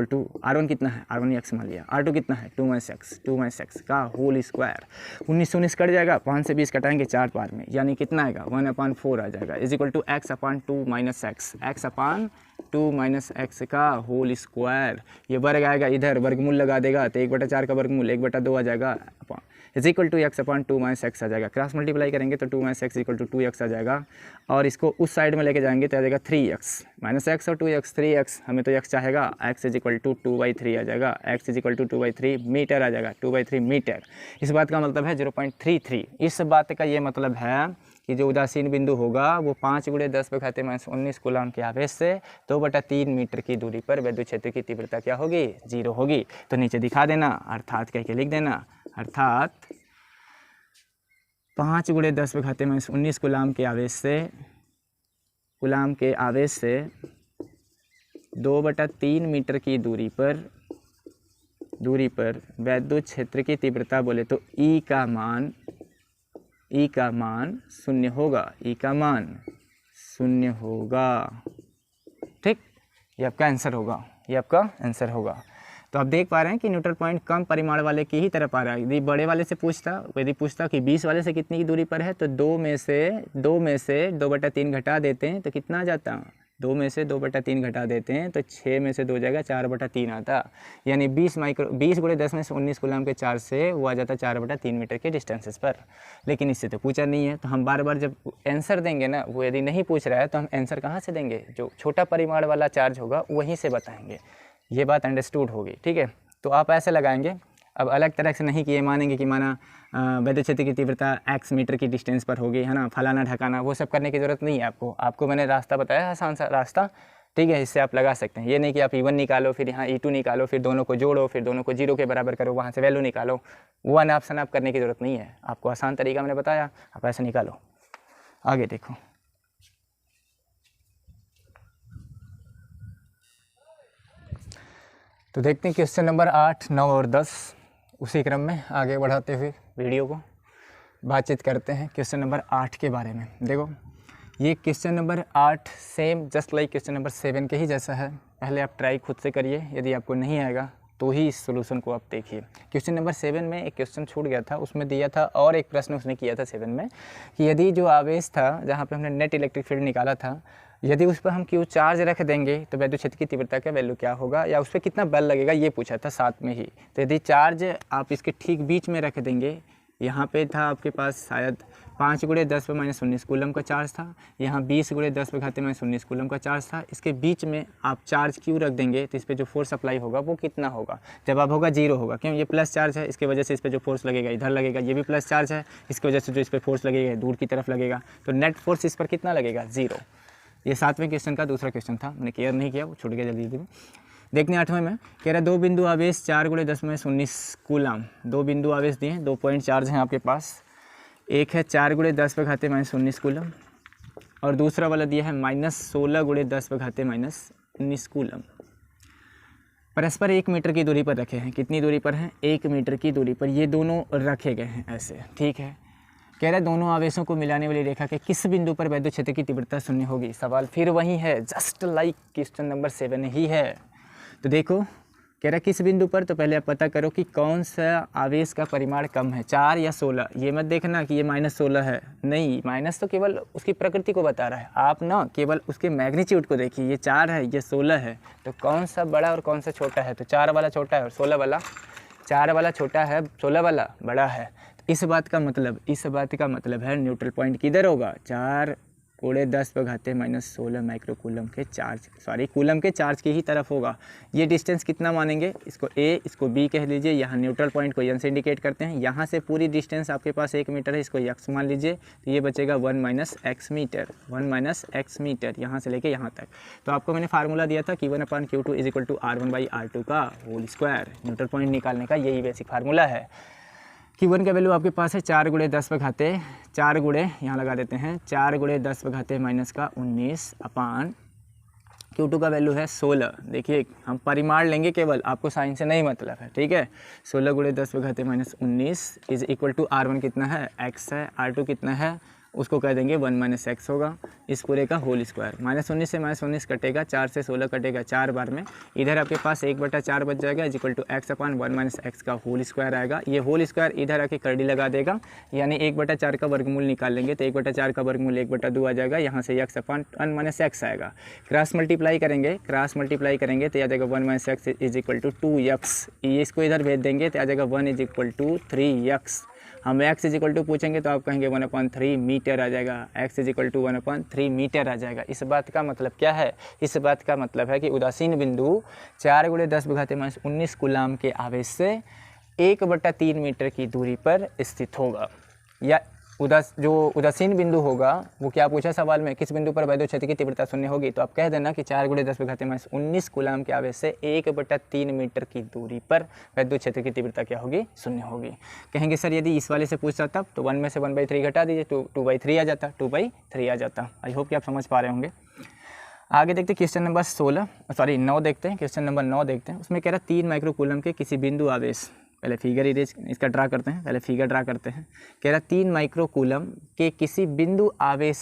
टू R1 कितना है? R1 x मान लिया। R2 कितना है? 2 - x का होल स्क्वायर। 19 कट जाएगा, 5 से 20 कटाएंगे 4 बार में, यानी कितना आएगा? 1/4 आ जाएगा, is equal to x/2 - x, x/2 - x का होल स्क्वायर। ये वर्ग आएगा, इधर वर्गमूल लगा देगा तो 1/4 का वर्गमूल 1/2 आ जाएगा, is equal to x/2 - x आ जाएगा। क्रॉस मल्टीप्लाई करेंगे तो 2 - x = 2x आ जाएगा, और इसको उस साइड में लेके जाएंगे तो आ जाएगा 3x - x और 2x 3x, हमें तो x चाहेगा, x = 2/3 आ जाएगा, x = 2/3 मीटर आ जाएगा, 2/3 मीटर। इस बात का मतलब है 0.33। इस बात का ये मतलब है कि जो उदासीन बिंदु होगा वो 5 × 10⁻⁻19 कूलम के आवेश से 2/3 मीटर की दूरी पर विद्युत क्षेत्र की तीव्रता क्या होगी? 0 होगी। तो नीचे दिखा देना, अर्थात कह के लिख देना, अर्थात 5 × 10⁻⁻19 कूलम के आवेश से 2/3 मीटर की दूरी पर विद्युत क्षेत्र की तीव्रता बोले तो E का मान 0 होगा, E का मान 0 होगा, ठीक। ये आपका आंसर होगा। तो आप देख पा रहे हैं कि न्यूट्रल पॉइंट कम परिमाण वाले की ही तरफ आ रहा है। यदि बड़े वाले से पूछता कि 20 वाले से कितनी की दूरी पर है, तो 2 में से 2/3 घटा देते हैं तो कितना आ जाता? 2 में से 2/3 घटा देते हैं तो 6 में से 2 जाएगा, 4/3 आता, यानी 20 × 10⁻19 कूलम के 4 से वो आ जाता 4/3 मीटर के डिस्टेंसेस पर। लेकिन इससे तो पूछा नहीं है, तो हम बार बार जब आंसर देंगे ना, वो यदि नहीं पूछ रहा है तो हम आंसर कहाँ से देंगे? जो छोटा परिमाण वाला चार्ज होगा वहीं से बताएंगे। ये बात अंडरस्टूड होगी, ठीक है। तो आप ऐसे लगाएंगे, अब अलग तरह से नहीं कि ये मानेंगे कि माना विद्युत क्षेत्र की तीव्रता x मीटर की डिस्टेंस पर होगी, है ना, फलाना ढकाना, वो सब करने की ज़रूरत नहीं है आपको मैंने रास्ता बताया, आसान सा रास्ता, ठीक है। इससे आप लगा सकते हैं। ये नहीं कि आप E1 निकालो, फिर यहाँ E2 निकालो, फिर दोनों को जोड़ो, फिर दोनों को 0 के बराबर करो, वहाँ से वैल्यू निकालो, वो अनाप शनाप करने की ज़रूरत नहीं है। आपको आसान तरीका मैंने बताया, आप ऐसे निकालो। आगे देखो, तो देखते हैं क्वेश्चन नंबर 8, 9 और 10। उसी क्रम में आगे बढ़ाते हुए वीडियो को बातचीत करते हैं क्वेश्चन नंबर 8 के बारे में। देखो, ये question number 8 same just like question number 7 के ही जैसा है। पहले आप ट्राई खुद से करिए, यदि आपको नहीं आएगा तो ही इस सोल्यूशन को आप देखिए। क्वेश्चन नंबर 7 में एक क्वेश्चन छूट गया था, उसमें दिया था, और एक प्रश्न उसने किया था 7 में, कि यदि जो आवेश था जहाँ पे हमने नेट इलेक्ट्रिक फील्ड निकाला था, यदि उस पर हम Q चार्ज रख देंगे तो वैद्युत क्षेत्र की तीव्रता का वैल्यू क्या होगा, या उस पर कितना बल लगेगा ये पूछा था साथ में ही। तो यदि चार्ज आप इसके ठीक बीच में रख देंगे, यहाँ पे था आपके पास शायद 5 × 10⁻19 कूलम का चार्ज था, यहाँ 20 × 10⁻19 कूलम का चार्ज था। इसके बीच में आप चार्ज Q रख देंगे तो इस पर जो फोर्स अप्लाई होगा वो कितना होगा, जवाब होगा 0 होगा। क्यों, ये प्लस चार्ज है, इसकी वजह से इस पर जो फोर्स लगेगा इधर लगेगा, ये भी प्लस चार्ज है, इसकी वजह से जो इस पर फोर्स लगेगा दूर की तरफ लगेगा, तो नेट फोर्स इस पर कितना लगेगा, 0। ये 7वें क्वेश्चन का दूसरा क्वेश्चन था, मैंने क्लियर नहीं किया, वो छूट गया जल्दी जल्दी। देखने 8वें में कह रहा है 2 बिंदु आवेश 4 × 10⁻19 कूलम। 2 बिंदु आवेश दिए, 2 पॉइंट चार्ज हैं आपके पास। एक है 4 × 10⁻19 कूलम और दूसरा वाला दिया है -16 × 10⁻19 कूलम। परस्पर 1 मीटर की दूरी पर रखे हैं। कितनी दूरी पर हैं, 1 मीटर की दूरी पर ये दोनों रखे गए हैं ऐसे, ठीक है। कह रहा है दोनों आवेशों को मिलाने वाली रेखा के किस बिंदु पर वैद्युत क्षेत्र की तीव्रता 0 होगी। सवाल फिर वही है, जस्ट लाइक क्वेश्चन नंबर 7 ही है। तो देखो कह रहा है किस बिंदु पर, तो पहले आप पता करो कि कौन सा आवेश का परिमाण कम है, 4 या 16। ये मत देखना कि ये -16 है, नहीं, माइनस तो केवल उसकी प्रकृति को बता रहा है, आप ना केवल उसके मैग्नीट्यूड को देखिए। ये 4 है, ये 16 है, तो कौन सा बड़ा और कौन सा छोटा है, तो 4 वाला छोटा है और 16 वाला, 4 वाला छोटा है, 16 वाला बड़ा है। इस बात का मतलब है न्यूट्रल पॉइंट किधर होगा, 4 × 10⁻16 माइक्रो कूलम के चार्ज, कूलम के चार्ज की ही तरफ होगा। ये डिस्टेंस कितना मानेंगे, इसको A, इसको B कह लीजिए। यहाँ न्यूट्रल पॉइंट को N से इंडिकेट करते हैं। यहाँ से पूरी डिस्टेंस आपके पास 1 मीटर है, इसको x मान लीजिए, तो ये बचेगा 1 - x मीटर, 1 - x मीटर, यहाँ से लेके यहाँ तक। तो आपको मैंने फार्मूला दिया था कि 1/Q2 = R1/R2 का होल स्क्वायर। न्यूट्रल पॉइंट निकालने का यही बेसिक फार्मूला है। Q1 का वैल्यू आपके पास है 4 × 10⁻, 4 गुणे यहाँ लगा देते हैं, 4 × 10⁻⁻19 अपान Q2 का वैल्यू है 16। देखिए हम परिमाण लेंगे केवल, आपको साइन से नहीं मतलब है, ठीक है। 16 × 10⁻19 = R1 कितना है, x है, R2 कितना है, उसको कह देंगे 1 - x होगा, इस पूरे का होल स्क्वायर। -19 से -19 कटेगा, 4 से 16 कटेगा 4 बार में, इधर आपके पास 1/4 बच जाएगा, = x/1 - x का होल स्क्वायर आएगा। ये होल स्क्वायर इधर आके करड़ी लगा देगा, यानी 1/4 का वर्गमूल निकाल लेंगे तो 1/4 का वर्गमूल 1/2 आ जाएगा, यहाँ से x/1 - x आएगा। क्रॉस मल्टीप्लाई करेंगे तो आ जाएगा 1 - x = 2x। इसको इधर भेज देंगे तो आ जाएगा 1 = 3x। हम x = पूछेंगे तो आप कहेंगे 1/3 मीटर आ जाएगा, x = 1/3 मीटर आ जाएगा। इस बात का मतलब क्या है, इस बात का मतलब है कि उदासीन बिंदु 4 × 10⁻19 कूलम के आवेश से 1/3 मीटर की दूरी पर स्थित होगा। या जो उदासीन बिंदु होगा वो क्या पूछा सवाल में, किस बिंदु पर वैद्युत क्षेत्र की तीव्रता 0 होगी, तो आप कह देना कि 4 × 10⁻19 कूलम के आवेश से 1/3 मीटर की दूरी पर वैद्युत क्षेत्र की तीव्रता क्या होगी, 0 होगी। कहेंगे सर यदि इस वाले से पूछता तब तो 1 में से 1/3 घटा दीजिए, 2/3 आ जाता, 2/3 आ जाता। आई होप कि आप समझ पा रहे होंगे। आगे देखते हैं क्वेश्चन नंबर 9 देखते हैं, क्वेश्चन नंबर 9 देखते हैं। उसमें कह रहा है 3 माइक्रो कूलम के किसी बिंदु आवेश, पहले फिगर इसका ड्रा करते हैं, कह रहा 3 माइक्रो कूलम के किसी बिंदु आवेश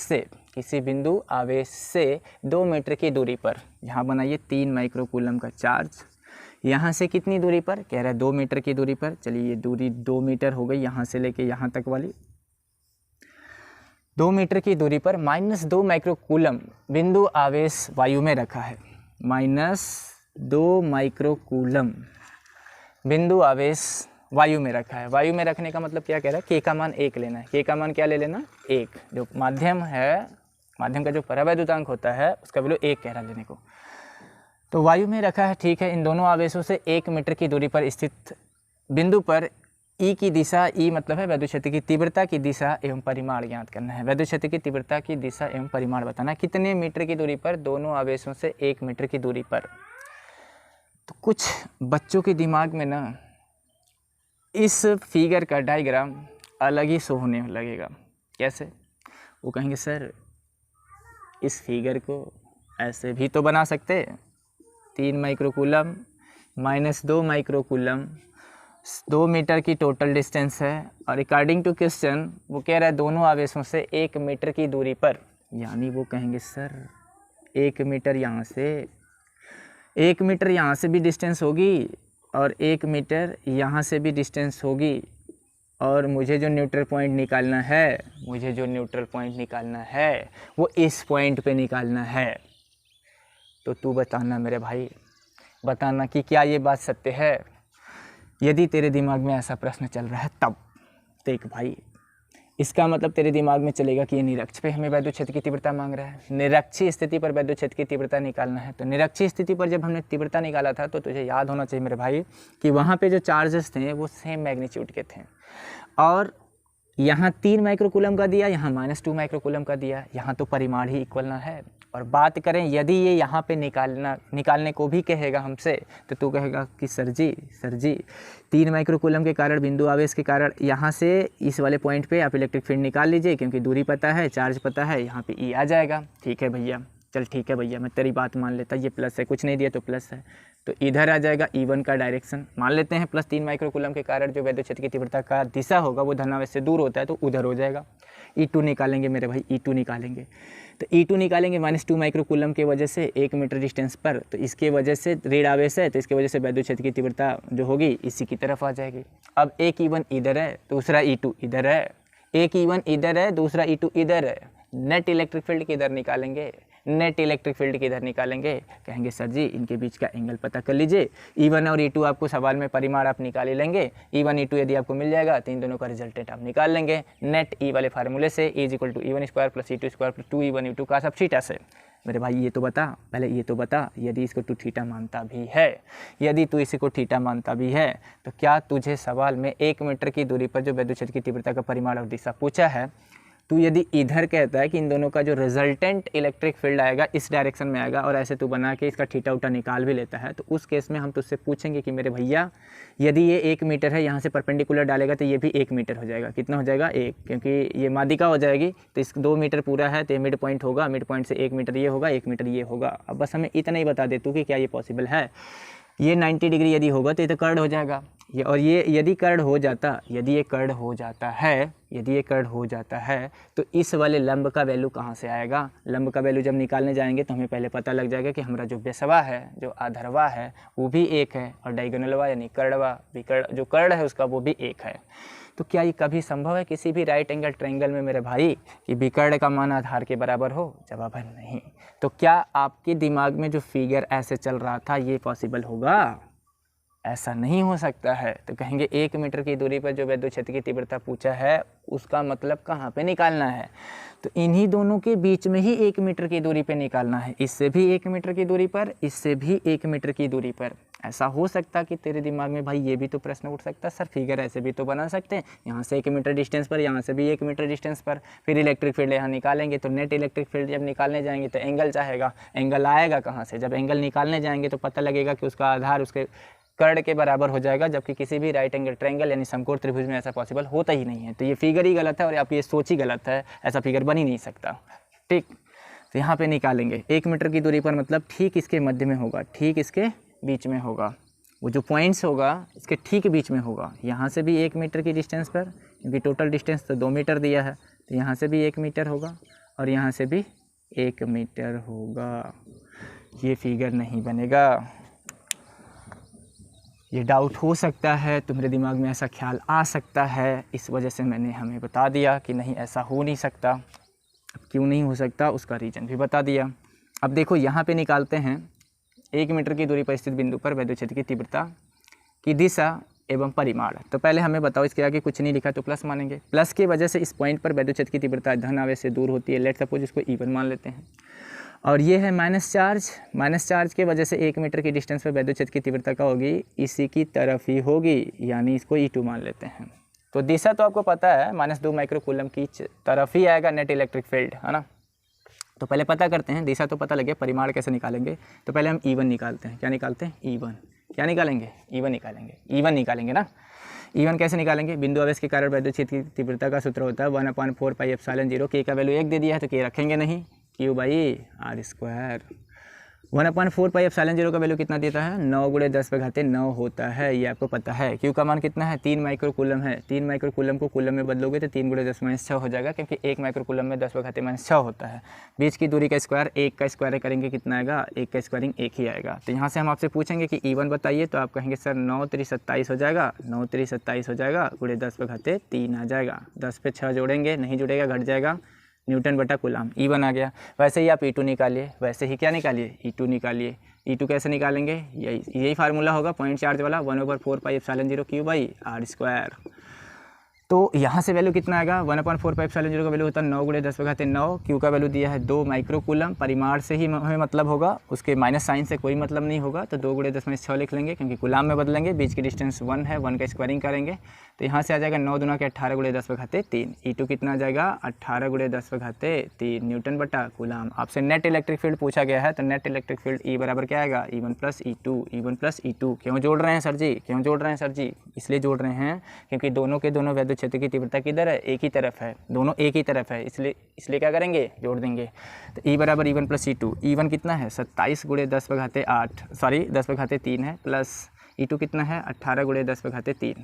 से 2 मीटर की दूरी पर, यहाँ बनाइए 3 माइक्रो कूलम का चार्ज, यहाँ से कितनी दूरी पर, कह रहा है 2 मीटर की दूरी पर। चलिए ये दूरी 2 मीटर हो गई, यहाँ से लेके यहाँ तक वाली 2 मीटर की दूरी पर -2 माइक्रो कूलम बिंदु आवेश वायु में रखा है। -2 माइक्रो कूलम बिंदु आवेश वायु में रखा है। वायु में रखने का मतलब क्या कह रहा है, K का मान 1 लेना है। K का मान क्या ले लेना, 1। जो माध्यम है, माध्यम का जो परावैद्युतांक होता है उसका वैल्यू 1 कह रहा है लेने को। तो वायु में रखा है, ठीक है। इन दोनों आवेशों से 1 मीटर की दूरी पर स्थित बिंदु पर E की दिशा, E मतलब है वैद्युत क्षेत्र की तीव्रता की दिशा एवं परिमाण ज्ञात करना है। वैद्युत क्षेत्र की तीव्रता की दिशा एवं परिमाण बताना है। कितने मीटर की दूरी पर, दोनों आवेशों से 1 मीटर की दूरी पर। तो कुछ बच्चों के दिमाग में ना इस फिगर का डायग्राम अलग ही शो होने लगेगा। कैसे, वो कहेंगे सर इस फिगर को ऐसे भी तो बना सकते, 3 micro coulomb -2 micro coulomb, 2 metre की टोटल डिस्टेंस है, और अकॉर्डिंग टू क्वेश्चन वो कह रहा है दोनों आवेशों से 1 मीटर की दूरी पर, यानी वो कहेंगे सर 1 मीटर यहाँ से, 1 मीटर यहाँ से भी डिस्टेंस होगी और 1 मीटर यहाँ से भी डिस्टेंस होगी, और मुझे जो न्यूट्रल पॉइंट निकालना है, वो इस पॉइंट पे निकालना है। तो तू बताना मेरे भाई, बताना कि क्या ये बात सत्य है। यदि तेरे दिमाग में ऐसा प्रश्न चल रहा है तब देख भाई, इसका मतलब तेरे दिमाग में चलेगा कि ये निरक्ष पे हमें वैद्युत क्षेत्र की तीव्रता मांग रहा है, निरक्षीय स्थिति पर वैद्युत क्षेत्र की तीव्रता निकालना है। तो निरक्षीय स्थिति पर जब हमने तीव्रता निकाला था तो तुझे याद होना चाहिए मेरे भाई कि वहाँ पे जो चार्जेस थे वो सेम मैग्नीट्यूड के थे, और यहाँ 3 माइक्रोकूलम का दिया, यहाँ -2 माइक्रोकूलम का दिया, यहाँ तो परिमाण ही इक्वल ना है। और बात करें यदि ये यहाँ पे निकालने को भी कहेगा हमसे, तो तू कहेगा कि सर जी 3 माइक्रोकूलम के कारण, बिंदु आवेश के कारण यहाँ से इस वाले पॉइंट पे आप इलेक्ट्रिक फील्ड निकाल लीजिए, क्योंकि दूरी पता है, चार्ज पता है, यहाँ पे ई आ जाएगा। ठीक है भैया, चल ठीक है भैया, मैं तेरी बात मान लेता, ये प्लस है, कुछ नहीं दिया तो प्लस है, तो इधर आ जाएगा E1 का डायरेक्शन, मान लेते हैं प्लस 3 माइक्रोकूलम के कारण जो वैद्युत क्षेत्र की तीव्रता का दिशा होगा वो धनावेश से दूर होता है, तो उधर हो जाएगा। E2 निकालेंगे मेरे भाई, E2 निकालेंगे, तो E2 निकालेंगे -2 माइक्रोकूलम के वजह से 1 मीटर डिस्टेंस पर, तो इसके वजह से ऋण आवेश है, तो इसके वजह से वैद्युत क्षेत्र की तीव्रता जो होगी इसी की तरफ आ जाएगी। अब एक E1 इधर है, दूसरा E2 इधर है, एक E1 इधर है, दूसरा E2 इधर है, नेट इलेक्ट्रिक फील्ड किधर निकालेंगे, कहेंगे सर जी इनके बीच का एंगल पता कर लीजिए। E1 और E2 आपको सवाल में परिमाण आप निकाल ही लेंगे, E1 E2 यदि आपको मिल जाएगा तो इन दोनों का रिजल्टेंट आप निकाल लेंगे नेट E वाले फार्मूले से, E = E1² + E2² + 2E1 E2 का सब थीटा से। मेरे भाई ये तो बता, पहले ये तो बता, यदि इसको तू थीटा मानता भी है, यदि तू इसी को थीटा मानता भी है, तो क्या तुझे सवाल में 1 मीटर की दूरी पर जो वैद्युत क्षेत्र की तीव्रता का परिमाण और दिशा पूछा है, तू यदि इधर कहता है कि इन दोनों का जो रिजल्टेंट इलेक्ट्रिक फील्ड आएगा इस डायरेक्शन में आएगा, और ऐसे तू बना के इसका थीटा उटा निकाल भी लेता है, तो उस केस में हम तुझसे पूछेंगे कि मेरे भैया यदि ये 1 मीटर है, यहाँ से परपेंडिकुलर डालेगा तो ये भी 1 मीटर हो जाएगा। कितना हो जाएगा? 1, क्योंकि ये माध्यिका हो जाएगी, तो इस 2 मीटर पूरा है तो ये मिड पॉइंट होगा, मिड पॉइंट से 1 मीटर ये होगा, 1 मीटर ये होगा। अब बस हमें इतना ही बता दे तू कि क्या ये पॉसिबल है। ये 90 डिग्री यदि होगा तो ये तो कर्ड हो जाएगा, ये और ये यदि कर्ड हो जाता, यदि ये कर्ड हो जाता है तो इस वाले लंब का वैल्यू कहाँ से आएगा? लंब का वैल्यू जब निकालने जाएंगे तो हमें पहले पता लग जाएगा कि हमारा जो बेसवा है, जो आधरवा है वो भी 1 है, और डायगोनलवा यानी कर्डवा भी जो कर्ड है उसका वो भी 1 है। तो क्या ये कभी संभव है किसी भी राइट एंगल ट्रायंगल में मेरे भाई कि विकर्ण का मान आधार के बराबर हो? जवाब है नहीं। तो क्या आपके दिमाग में जो फिगर ऐसे चल रहा था ये पॉसिबल होगा? ऐसा नहीं हो सकता है। तो कहेंगे 1 मीटर की दूरी पर जो वैद्युत क्षेत्र की तीव्रता पूछा है उसका मतलब कहाँ पे निकालना है? तो इन्हीं दोनों के बीच में ही 1 मीटर की दूरी पे निकालना है, इससे भी 1 मीटर की दूरी पर, इससे भी 1 मीटर की दूरी पर। ऐसा हो सकता कि तेरे दिमाग में भाई ये भी तो प्रश्न उठ सकता, सर फिगर ऐसे भी तो बना सकते हैं, यहाँ से 1 मीटर डिस्टेंस पर, यहाँ से भी 1 मीटर डिस्टेंस पर, फिर इलेक्ट्रिक फील्ड यहाँ निकालेंगे तो नेट इलेक्ट्रिक फील्ड जब निकालने जाएंगे तो एंगल चाहेगा, एंगल आएगा कहाँ से? जब एंगल निकालने जाएंगे तो पता लगेगा कि उसका आधार उसके कर्ड के बराबर हो जाएगा, जबकि किसी भी राइट एंगल ट्रायंगल यानी समकोण त्रिभुज में ऐसा पॉसिबल होता ही नहीं है। तो ये फिगर ही गलत है और आप ये सोच ही गलत है, ऐसा फिगर बन ही नहीं सकता। ठीक, तो यहाँ पे निकालेंगे 1 मीटर की दूरी पर, मतलब ठीक इसके मध्य में होगा, ठीक इसके बीच में होगा, वो जो पॉइंट्स होगा इसके ठीक बीच में होगा। यहाँ से भी 1 मीटर की डिस्टेंस पर, क्योंकि टोटल डिस्टेंस तो 2 मीटर दिया है, तो यहाँ से भी 1 मीटर होगा और यहाँ से भी 1 मीटर होगा। ये फिगर नहीं बनेगा। ये डाउट हो सकता है, तुम्हारे दिमाग में ऐसा ख्याल आ सकता है, इस वजह से मैंने हमें बता दिया कि नहीं ऐसा हो नहीं सकता। अब क्यों नहीं हो सकता उसका रीज़न भी बता दिया। अब देखो यहाँ पे निकालते हैं 1 मीटर की दूरी पर स्थित बिंदु पर वैद्युत क्षेत्र की तीव्रता की दिशा एवं परिमाण। तो पहले हमें बताओ, इसके आगे कुछ नहीं लिखा तो प्लस मानेंगे। प्लस की वजह से इस पॉइंट पर वैद्युत क्षेत्र की तीव्रता धन आवेश से दूर होती है, लेट सपोज इसको E1 मान लेते हैं। और ये है माइनस चार्ज के वजह से 1 मीटर की डिस्टेंस पर वैद्युत क्षेत्र की तीव्रता का होगी, इसी की तरफ ही होगी, यानी इसको E2 मान लेते हैं। तो दिशा तो आपको पता है -2 माइक्रोकूलम की तरफ ही आएगा नेट इलेक्ट्रिक फील्ड, है ना। तो पहले पता करते हैं, दिशा तो पता लगे, परिमाण कैसे निकालेंगे। तो पहले हम E1 निकालते हैं। क्या निकालते हैं? E1। क्या निकालेंगे? E1 निकालेंगे ना। E1 कैसे निकालेंगे? बिंदु आवेश के कारण वैद्युत क्षेत्र की तीव्रता का सूत्र होता है 1/4πε0। K का वैल्यू 1 दे दिया है तो K रखेंगे नहीं, Q/r²। 1/4 पाई एप्सिलॉन 0 का वैल्यू कितना देता है, 9 गुणे 10⁻9 होता है, ये आपको पता है। क्यू का मान कितना है, 3 माइक्रो कूलम है। 3 माइक्रो कूलम को कूलम में बदलोगे तो 3 गुणे 10⁻6 हो जाएगा, क्योंकि 1 माइक्रो कूलम में 10⁻6 होता है। बीच की दूरी का स्क्वायर, 1 का स्क्वायर करेंगे कितना आएगा, 1 का स्क्वायरिंग 1 ही आएगा। तो यहाँ से हम आपसे पूछेंगे कि E1 बताइए, तो आप कहेंगे सर 9 3 27 हो जाएगा, 9 3 27 हो जाएगा, गुणे 10⁻3 आ जाएगा। 10 पे 6 जोड़ेंगे, नहीं जुड़ेगा, घट जाएगा, न्यूटन बटा कूलम। E1 आ गया। वैसे ही आप E2 निकालिए, वैसे ही क्या निकालिए, E2 निकालिए। E2 कैसे निकालेंगे, यही फार्मूला होगा पॉइंट चार्ज वाला, 1/4 pi epsilon 0 Q by R square. तो यहाँ से वैल्यू कितना आएगा, 1/4 पाई एप्सिलॉन 0 का वैल्यू होता है 9 गुणे 10⁻9। क्यू का वैल्यू दिया है 2 माइक्रो कूलम, परिमाण से ही हमें मतलब होगा, उसके माइनस साइन से कोई मतलब नहीं होगा, तो 2 गुणे 10⁻6 लिख लेंगे, क्योंकि कूलम में बदलेंगे। बीच की डिस्टेंस 1 है, 1 का स्क्वायरिंग करेंगे, तो यहाँ से आ जाएगा 9 दूना के 18 गुणे 10⁻3। E2 कितना आ जाएगा, 18 गुणे 10⁻3 न्यूटन बटा कूलम। आपसे नेट इलेक्ट्रिक फील्ड पूछा गया है, तो नेट इलेक्ट्रिक फील्ड E बराबर क्या आएगा, E1 + E2, E1 + E2। क्यों जोड़ रहे हैं सर जी, क्यों जोड़ रहे हैं सर जी, इसलिए जोड़ रहे हैं क्योंकि दोनों के दोनों वैद्युत क्षेत्र की तीव्रता किधर है, एक ही तरफ है, दोनों एक ही तरफ है, इसलिए क्या करेंगे, जोड़ देंगे। तो E बराबर E1 + E2। E1 कितना है, 27 गुणे 10⁻8, सॉरी 10⁻3 है, प्लस E2 कितना है, 18 गुणे 10⁻3।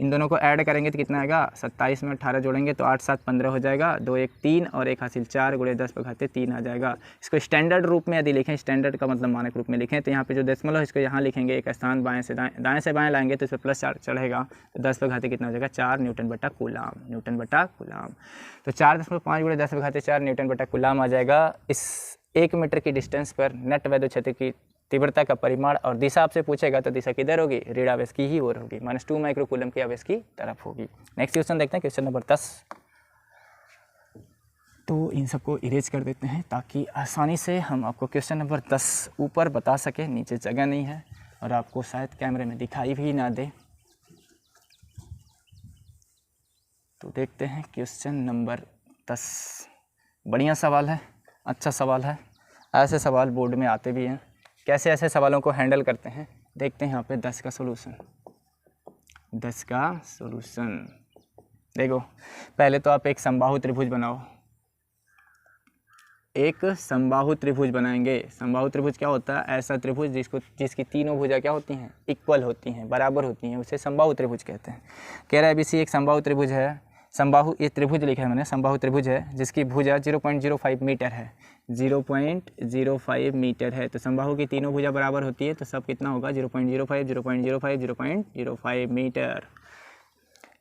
इन दोनों को ऐड करेंगे तो कितना आएगा, 27 में 18 जोड़ेंगे तो 8 7 15 हो जाएगा, 2 1 3 और 1 हासिल 4 गुणे 10⁻3 आ जाएगा। इसको स्टैंडर्ड रूप में यदि लिखें, स्टैंडर्ड का मतलब मानक रूप में लिखें, तो यहाँ पे जो डेसिमल है इसको यहाँ लिखेंगे, एक स्थान दाएं से बाएं लाएंगे तो इस पर +4 चढ़ेगा, तो 10⁻3 कितना हो जाएगा, 4 न्यूटन बटा कूलम, न्यूटन बटा कूलम। तो 4.5 गुणे 10⁻4 न्यूटन बटा कूलम आ जाएगा। इस 1 मीटर की डिस्टेंस पर नेट वैद्युत क्षेत्र की तीव्रता का परिमाण और दिशा आपसे पूछेगा, तो दिशा किधर होगी, ऋण आवेश की ही ओर होगी, -2 माइक्रो कूलम की आवेश की तरफ होगी। नेक्स्ट क्वेश्चन देखते हैं, क्वेश्चन नंबर 10। तो इन सबको इरेज कर देते हैं ताकि आसानी से हम आपको क्वेश्चन नंबर 10 ऊपर बता सकें, नीचे जगह नहीं है और आपको शायद कैमरे में दिखाई भी ना दे। तो देखते हैं क्वेश्चन नंबर 10। बढ़िया सवाल है, अच्छा सवाल है, ऐसे सवाल बोर्ड में आते भी हैं। कैसे ऐसे सवालों को हैंडल करते हैं, देखते हैं यहाँ पे 10 का सॉल्यूशन। 10 का सॉल्यूशन देखो, पहले तो आप एक समबाहु त्रिभुज बनाओ, एक समबाहु त्रिभुज बनाएंगे। समबाहु त्रिभुज क्या होता है, ऐसा त्रिभुज जिसकी तीनों भुजा क्या होती हैं, इक्वल होती हैं, बराबर होती हैं, उसे समबाहु त्रिभुज कहते हैं। कह रहा है BC एक समबाहु त्रिभुज है, समबाहु ये त्रिभुज लिखा है मैंने, समबाहु त्रिभुज है जिसकी भुजा 0.05 मीटर है, 0.05 मीटर है। तो समबाहु की तीनों भुजा बराबर होती है, तो सब कितना होगा, 0.05 0.05 0.05 मीटर।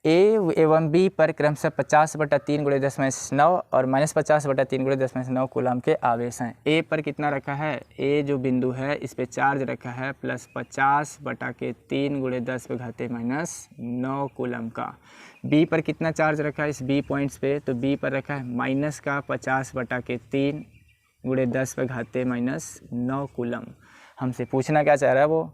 A एवं B पर क्रमशः 50/3 गुणे 10⁻9 और -50/3 गुणे 10⁻9 कूलम के आवेश हैं। A पर कितना रखा है, A जो बिंदु है इस पे चार्ज रखा है +50/3 गुणे 10⁻9 कूलम का। B पर कितना चार्ज रखा है इस B पॉइंट्स पे, तो B पर रखा है -50/3 गुणे 10⁻9 कूलम। हमसे पूछना क्या चाह रहा है वो,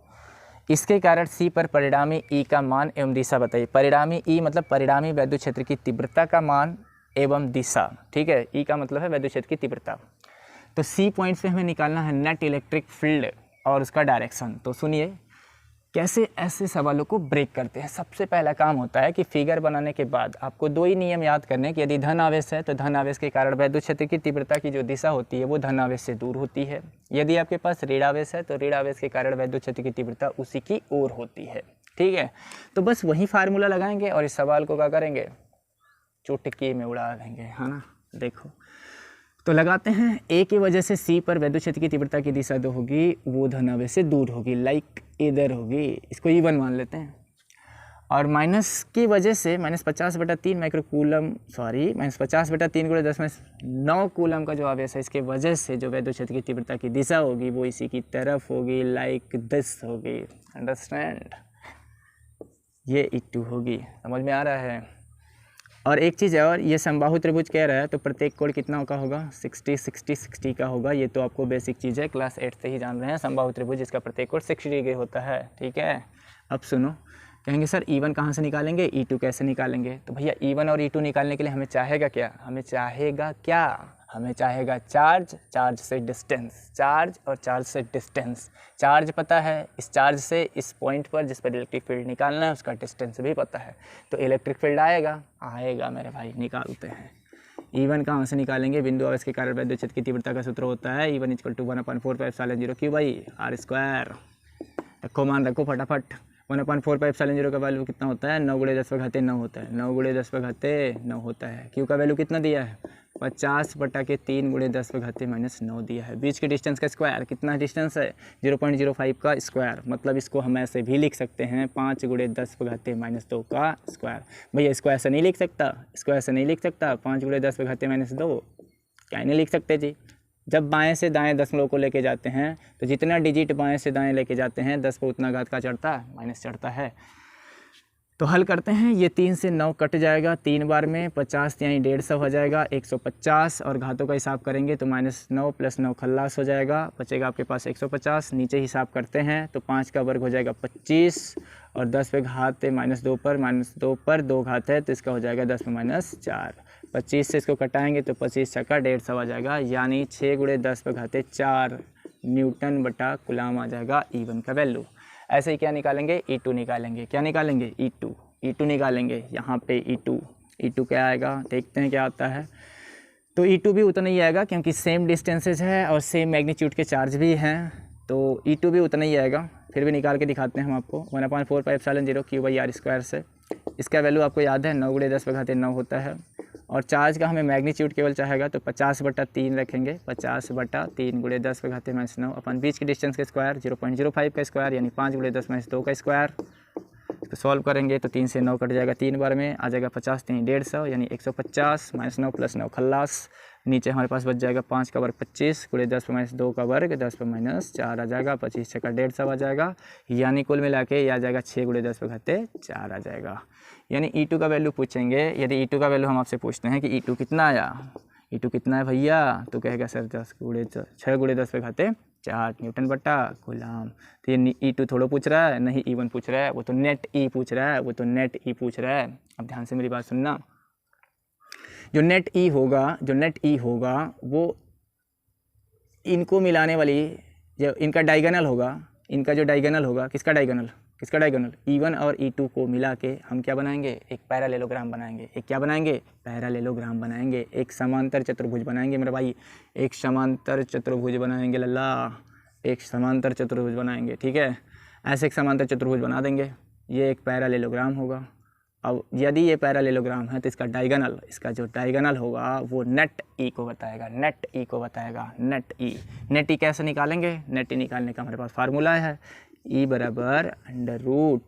इसके कारण C पर परिणामी E का मान एवं दिशा बताइए। परिणामी E मतलब परिणामी वैद्युत क्षेत्र की तीव्रता का मान एवं दिशा, ठीक है। E का मतलब है वैद्युत क्षेत्र की तीव्रता। तो C पॉइंट से हमें निकालना है नेट इलेक्ट्रिक फील्ड और उसका डायरेक्शन। तो सुनिए कैसे ऐसे सवालों को ब्रेक करते हैं। सबसे पहला काम होता है कि फिगर बनाने के बाद आपको 2 ही नियम याद करने कि यदि धन आवेश है तो धन आवेश के कारण वैद्युत क्षेत्र की तीव्रता की जो दिशा होती है वो धन आवेश से दूर होती है। यदि आपके पास ऋण आवेश है तो ऋण आवेश के कारण वैद्युत क्षेत्र की तीव्रता उसी की ओर होती है, ठीक है। तो बस वही फार्मूला लगाएंगे और इस सवाल को क्या करेंगे, चुटकी में उड़ा देंगे, है ना। देखो तो लगाते हैं, A की वजह से C पर वैद्युत क्षेत्र की तीव्रता की दिशा जो होगी वो धन आवेश से दूर होगी, लाइक इधर होगी, इसको E1 मान लेते हैं। और माइनस की वजह से -50/3 माइक्रो कूलम, सॉरी -50/3 गुणे 10⁻9 कूलम का जो आवेश है, इसके वजह से जो वैद्युत क्षेत्र की तीव्रता की दिशा होगी वो इसी की तरफ होगी, लाइक दिस होगी, अंडरस्टैंड। ये E2 होगी, समझ में आ रहा है। और एक चीज़ है, और ये समबाहु त्रिभुज कह रहा है तो प्रत्येक कोण कितना का होगा, 60 60 60 का होगा। ये तो आपको बेसिक चीज़ है, क्लास 8 से ही जान रहे हैं। समबाहु त्रिभुज जिसका प्रत्येक कोण 60 डिग्री होता है, ठीक है। अब सुनो, कहेंगे सर E1 कहाँ से निकालेंगे, E2 कैसे निकालेंगे। तो भैया E1 और E2 निकालने के लिए हमें चाहेगा क्या, हमें चाहेगा चार्ज, चार्ज से डिस्टेंस, चार्ज और चार्ज से डिस्टेंस। चार्ज पता है, इस चार्ज से इस पॉइंट पर जिस पर इलेक्ट्रिक फील्ड निकालना है उसका डिस्टेंस भी पता है, तो इलेक्ट्रिक फील्ड आएगा मेरे भाई, निकालते हैं। E1 कहाँ से निकालेंगे, बिंदु आवेश के कारण वैद्युत क्षेत्र की तीव्रता का सूत्र होता है E1 = 1/4πε0 Q/r²। रखो मान रखो फटाफट। 1/4πε0 का वैल्यू कितना होता है, 9 × 10⁻9 होता है, 9 × 10⁻9 होता है। क्यू का वैल्यू कितना दिया है, 50/3 × 10⁻9 दिया है। बीच के डिस्टेंस का स्क्वायर, कितना डिस्टेंस है, 0.05 का स्क्वायर, मतलब इसको हम ऐसे भी लिख सकते हैं 5 × 10⁻2 का स्क्वायर। भैया इसको ऐसे नहीं लिख सकता, इसको ऐसे नहीं लिख सकता, 5 × 10⁻2 क्या नहीं लिख सकते जी। जब बाएं से दाएं दशमलव को लेके जाते हैं तो जितना डिजिट बाएं से दाएं लेके जाते हैं 10 पर उतना घात का चढ़ता है, माइनस चढ़ता है। तो हल करते हैं, ये 3 से 9 कट जाएगा 3 बार में, 50 यानी 150 हो जाएगा, 150 और घातों का हिसाब करेंगे तो -9 + 9 खल्लास हो जाएगा, बचेगा आपके पास 150। नीचे हिसाब करते हैं तो 5 का वर्ग हो जाएगा 25 और 10 पे घात है -2 पर 2 घात है तो इसका हो जाएगा 10 में -4। 25 से इसको कटाएंगे तो 25 छक्का 150 आ जाएगा, यानी 6 × 10⁴ N/कूलाम आ जाएगा E1 का वैल्यू। ऐसे ही क्या निकालेंगे, E2 निकालेंगे। क्या निकालेंगे, E2 निकालेंगे। यहाँ पे E2 क्या आएगा, देखते हैं क्या आता है। तो E2 भी उतना ही आएगा क्योंकि सेम डिस्टेंसेज है और सेम मैग्नीट्यूड के चार्ज भी हैं, तो E2 भी उतना ही आएगा। फिर भी निकाल के दिखाते हैं हम आपको। 1/4πε0 Q/r² से इसका वैल्यू आपको याद है 9 × 10⁻9 होता है और चार्ज का हमें मैग्नीट्यूड केवल चाहेगा तो 50/3 रखेंगे, 50/3 × 10⁻9 अपन बीच के डिस्टेंस का स्क्वायर 0.05 का स्क्वायर यानी 5 × 10⁻2 का स्क्वायर। इसको सॉल्व करेंगे तो 3 से 9 कट जाएगा 3 बार में, आ जाएगा 50 3 150 यानी 150, -9 + 9 खल्लास। नीचे हमारे पास बच जाएगा 5 का वर्ग 25 × 10⁻2 का वर्ग 10 पर -4 आ जाएगा, 25 छक्का 150 आ जाएगा, यानी कुल मिला के ये आ जाएगा 6 × 10⁻4 आ जाएगा। यानी E2 का वैल्यू पूछेंगे, यदि E2 का वैल्यू हम आपसे पूछते हैं कि E2 कितना आया, E2 कितना है भैया, तो कहेगा सर 6 × 10⁻4 N/कूलाम। तो ये E2 थोड़ा पूछ रहा है, नहीं E1 पूछ रहा है, वो तो नेट E पूछ रहा है, पूछ रहा है। अब ध्यान से मेरी बात सुनना, जो नेट E होगा वो इनको मिलाने वाली जो इनका डायगोनल होगा, इनका जो डायगोनल होगा, किसका डायगोनल E1 और E2 को मिला के हम क्या बनाएंगे, एक पैरालेलोग्राम बनाएंगे। एक क्या बनाएंगे, पैरालेलोग्राम बनाएंगे, एक समांतर चतुर्भुज बनाएंगे मेरे भाई, एक समांतर चतुर्भुज बनाएंगे लल्ला, एक समांतर चतुर्भुज बनाएंगे, ठीक है। ऐसे एक समांतर चतुर्भुज बना देंगे, ये एक पैरालेलोग्राम होगा। अब यदि ये पैरालेलोग्राम है तो इसका जो डायगोनल होगा वो नेट E को बताएगा, नेट E कैसे निकालेंगे, नेट E निकालने का हमारे पास फार्मूला है E √,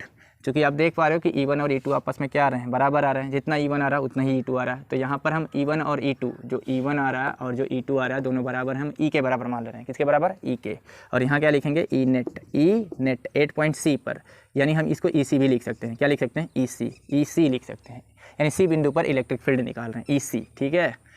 चूँकि आप देख पा रहे हो कि E1 और E2 आपस में क्या आ रहे हैं, बराबर आ रहे हैं। जितना E1 आ रहा है उतना ही E2 आ रहा है, तो यहाँ पर हम E1 और E2, जो E1 आ रहा है और जो E2 आ रहा है दोनों बराबर, हम E के बराबर मान ले रहे हैं। किसके बराबर, E के। और यहाँ क्या लिखेंगे, E नेट 8 पॉइंट C पर, यानी हम इसको EC भी लिख सकते हैं। क्या लिख सकते हैं, EC लिख सकते हैं, यानी C बिंदु पर इलेक्ट्रिक फील्ड निकाल रहे हैं, EC, ठीक है।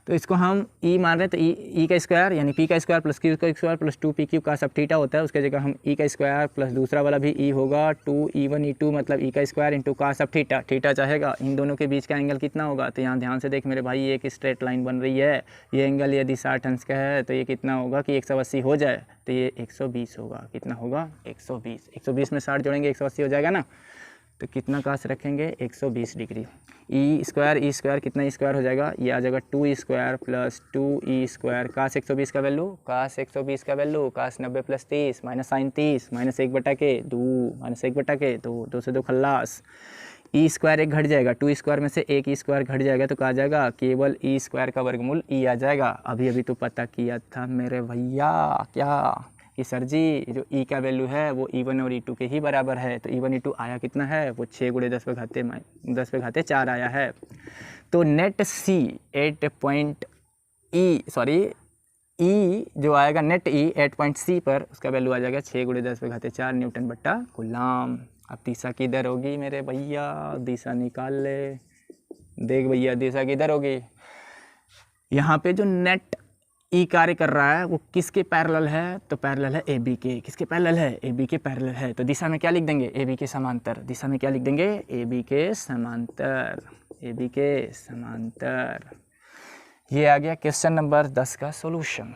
तो इसको हम E मान रहे हैं, तो E का स्क्वायर यानी P का स्क्वायर + Q का स्क्वायर + 2PQ का सब थीटा होता है, उसके जगह हम E का स्क्वायर प्लस दूसरा वाला भी E होगा 2E1 E2 मतलब E का स्क्वायर इंटू का सब थीटा चाहेगा। इन दोनों के बीच का एंगल कितना होगा, तो यहाँ ध्यान से देख मेरे भाई, एक स्ट्रेट लाइन बन रही है, ये एंगल यदि 60 अंश का है तो ये कितना होगा कि 180 हो जाए तो ये 120 होगा। कितना होगा, 120 में 60 जोड़ेंगे 180 हो जाएगा ना, तो कितना काश रखेंगे, 120 डिग्री। E स्क्वायर कितना स्क्वायर हो जाएगा, ये आ जाएगा 2E square plus 2E square. काश 120 का वैल्यू, काश 90 + 30 -sin 30 -1/2 2 से 2 खल्लास। E स्क्वायर एक घट जाएगा, 2E स्क्वायर में से एक E स्क्वायर घट जाएगा तो कहा जाएगा केवल E स्क्वायर का वर्गमूल E आ जाएगा। अभी तो पता किया था मेरे भैया क्या कि सर जी जो E का वैल्यू है वो E1 और E2 के ही बराबर है, तो E1 E2 आया कितना है, वो 6 × 10⁻4 आया है। तो नेट C E जो आएगा नेट E 8.C पर, उसका वैल्यू आ जाएगा 6 × 10⁻4 N/कूलाम। अब दिशा किधर होगी मेरे भैया, दिशा निकाल ले, देख भैया दिशा किधर होगी। यहाँ पे जो नेट E कार्य कर रहा है वो किसके पैरेलल है, तो पैरेलल है AB के। किसके पैरेलल है, AB के पैरेलल है। तो दिशा में क्या लिख देंगे, AB के समांतर। दिशा में क्या लिख देंगे, AB के समांतर। ये आ गया क्वेश्चन नंबर 10 का सॉल्यूशन।